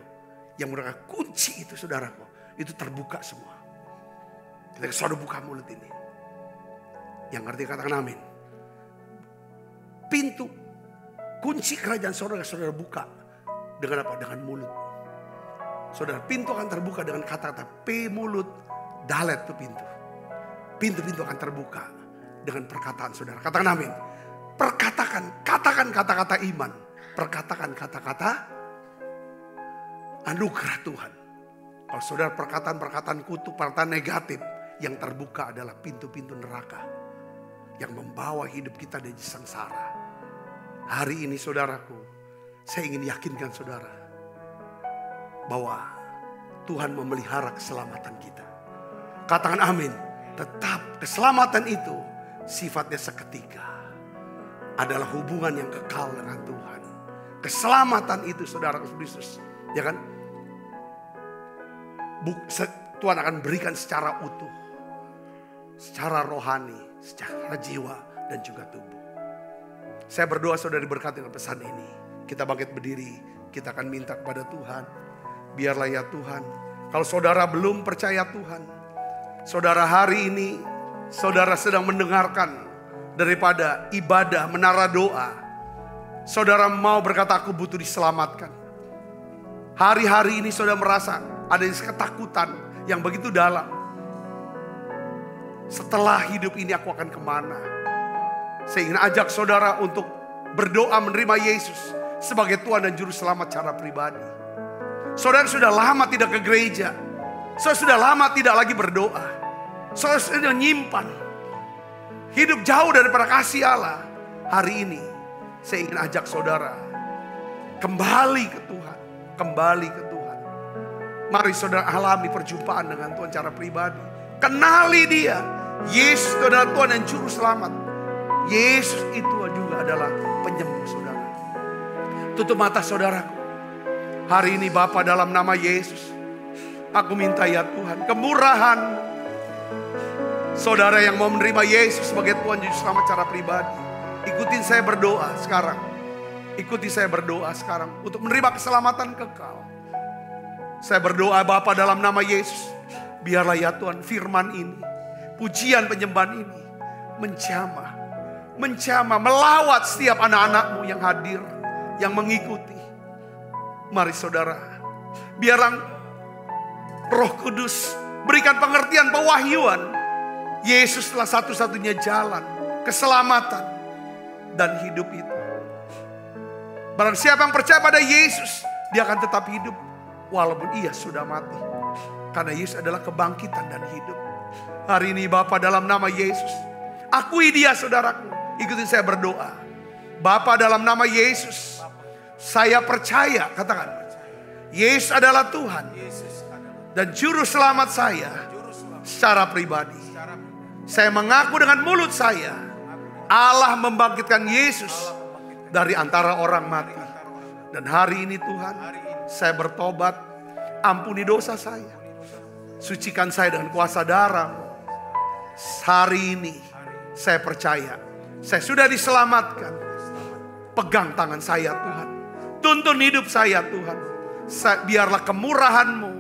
Yang merupakan kunci itu saudaraku. Itu terbuka semua. Ketika saudara buka mulut ini. Yang ngerti katakan amin. Pintu. Kunci kerajaan saudara buka. Dengan apa? Dengan mulut. Saudara pintu akan terbuka dengan kata-kata. P mulut. Dalet itu pintu. Pintu-pintu akan terbuka. Dengan perkataan saudara. Katakan amin. Katakan kata-kata iman. Perkatakan kata-kata anugerah Tuhan. Kalau saudara perkataan-perkataan kutuk, perkataan negatif, yang terbuka adalah pintu-pintu neraka yang membawa hidup kita dari sengsara. Hari ini saudaraku, saya ingin yakinkan saudara bahwa Tuhan memelihara keselamatan kita. Katakan amin. Tetap keselamatan itu sifatnya seketika. Adalah hubungan yang kekal dengan Tuhan. Keselamatan itu saudara Kristus, ya kan? Tuhan akan berikan secara utuh, secara rohani, secara jiwa dan juga tubuh. Saya berdoa saudara diberkati dengan pesan ini. Kita bangkit berdiri, kita akan minta kepada Tuhan. Biarlah ya Tuhan, kalau saudara belum percaya Tuhan, saudara hari ini, saudara sedang mendengarkan daripada ibadah menara doa. Saudara mau berkata aku butuh diselamatkan. Hari-hari ini saudara merasa ada ketakutan yang begitu dalam. Setelah hidup ini aku akan kemana? Saya ingin ajak saudara untuk berdoa menerima Yesus sebagai Tuhan dan Juru Selamat secara pribadi. Saudara sudah lama tidak ke gereja. Saudara sudah lama tidak lagi berdoa. Saudara sudah nyimpan. Hidup jauh daripada kasih Allah. Hari ini saya ingin ajak saudara kembali ke Tuhan. Kembali ke Tuhan. Mari saudara alami perjumpaan dengan Tuhan secara pribadi. Kenali dia. Yesus itu adalah Tuhan dan Juru Selamat. Yesus itu juga adalah penyembuh saudara. Tutup mata saudaraku. Hari ini Bapa dalam nama Yesus, aku minta ya Tuhan kemurahan. Saudara yang mau menerima Yesus sebagai Tuhan Juru Selamat secara pribadi, ikutin saya berdoa sekarang. Ikuti saya berdoa sekarang untuk menerima keselamatan kekal. Saya berdoa Bapa dalam nama Yesus. Biarlah ya Tuhan firman ini, pujian penyembahan ini menjamah, melawat setiap anak-anakmu yang hadir, yang mengikuti. Mari saudara, biarlah Roh Kudus berikan pengertian, pewahyuan. Yesus adalah satu-satunya jalan, keselamatan, dan hidup itu. Barang siapa yang percaya pada Yesus, dia akan tetap hidup walaupun ia sudah mati. Karena Yesus adalah kebangkitan dan hidup. Hari ini Bapa dalam nama Yesus, akui dia saudaraku. Ikutin saya berdoa. Bapa dalam nama Yesus, saya percaya, katakan, Yesus adalah Tuhan dan Juru Selamat saya secara pribadi. Saya mengaku dengan mulut saya, Allah membangkitkan Yesus dari antara orang mati. Dan hari ini Tuhan, saya bertobat, ampuni dosa saya. Sucikan saya dengan kuasa darah-Mu. Hari ini saya percaya, saya sudah diselamatkan. Pegang tangan saya Tuhan. Tuntun hidup saya Tuhan. Biarlah kemurahan-Mu,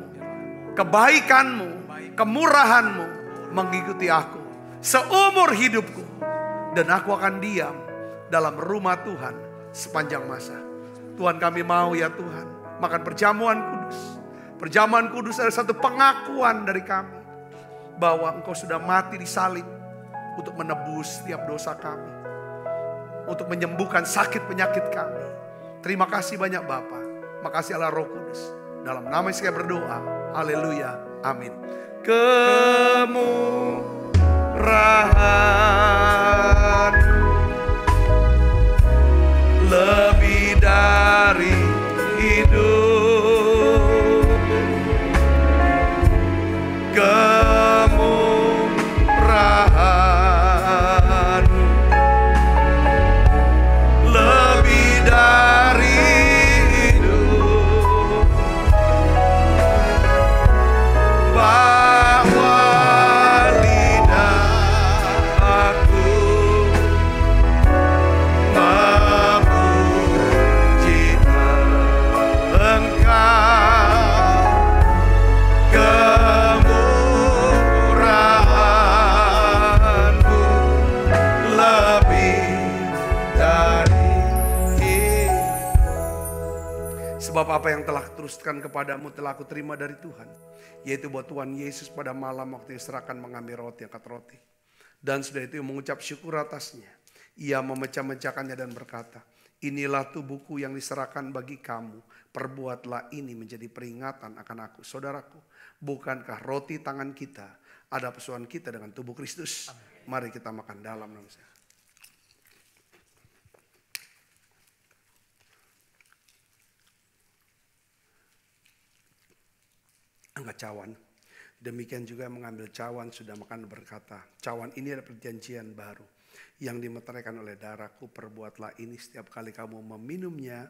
kebaikan-Mu, kemurahan-Mu mengikuti aku seumur hidupku. Dan aku akan diam dalam rumah Tuhan sepanjang masa. Tuhan kami mau ya Tuhan makan perjamuan kudus. Perjamuan kudus adalah satu pengakuan dari kami bahwa Engkau sudah mati di salib untuk menebus setiap dosa kami, untuk menyembuhkan sakit penyakit kami. Terima kasih banyak Bapa. Makasih Allah Roh Kudus. Dalam nama Yesus saya berdoa. Haleluya. Amin. Kemurahan lebih dari hidup, kemurahan lebih dari hidup, bahwa lidah aku memuji Engkau, kemurahan-Mu lebih dari hidup. Sebab apa yang telah teruskan kepadamu telah aku terima dari Tuhan, yaitu bahwa Tuhan Yesus pada malam waktu diserahkan mengambil roti, angkat roti, dan sudah itu mengucap syukur atasnya. Ia memecah-mecahkannya dan berkata, inilah tubuhku yang diserahkan bagi kamu. Perbuatlah ini menjadi peringatan akan aku. Saudaraku, bukankah roti tangan kita ada persoalan kita dengan tubuh Kristus? Mari kita makan dalam nama saya. Angkat cawan. Demikian juga mengambil cawan sudah makan berkata, cawan ini adalah perjanjian baru yang dimeteraikan oleh darahku. Perbuatlah ini setiap kali kamu meminumnya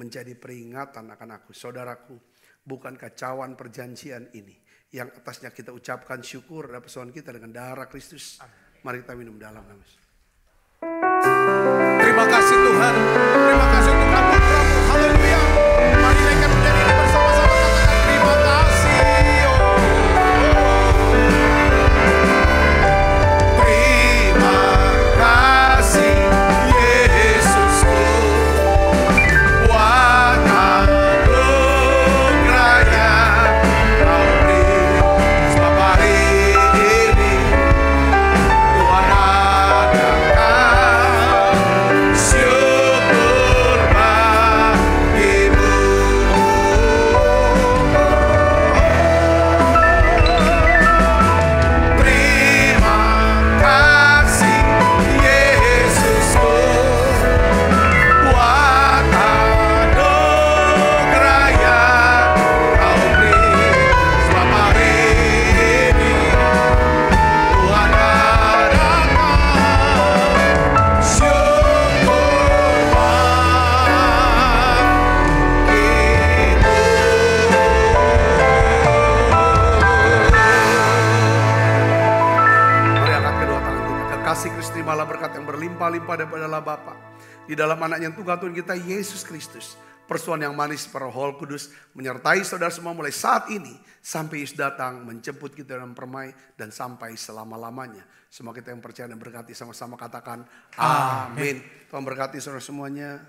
menjadi peringatan akan aku. Saudaraku, bukankah cawan perjanjian ini yang atasnya kita ucapkan syukur dan persoalan kita dengan darah Kristus? Mari kita minum dalam nama. Terima kasih Tuhan. Terima kasih untuk anugerah-Mu. Haleluya. Mari naikkan pujian ini bersama-sama, katakan terima kasih. Terima kasih Yesusku buat anugerah yang Kau beri. Sebab hari ini Tuhan adakan syukur bagimu. Terima kasih Yesusku buat anugerah yang Kau beri. Sebab hari ini Tuhan adakan syukur Mari angkat kedua tangan kita. Kekasih Kristus, terimalah berkat yang berlimpah-limpah daripada Allah Bapa. Di dalam anaknya Tuhan kita Yesus Kristus. Persoalan yang manis para Roh Kudus menyertai saudara semua mulai saat ini sampai Yesus datang menjemput kita dalam permai dan sampai selama-lamanya. Semua kita yang percaya dan berkati sama-sama katakan amin. Tuhan berkati saudara semuanya.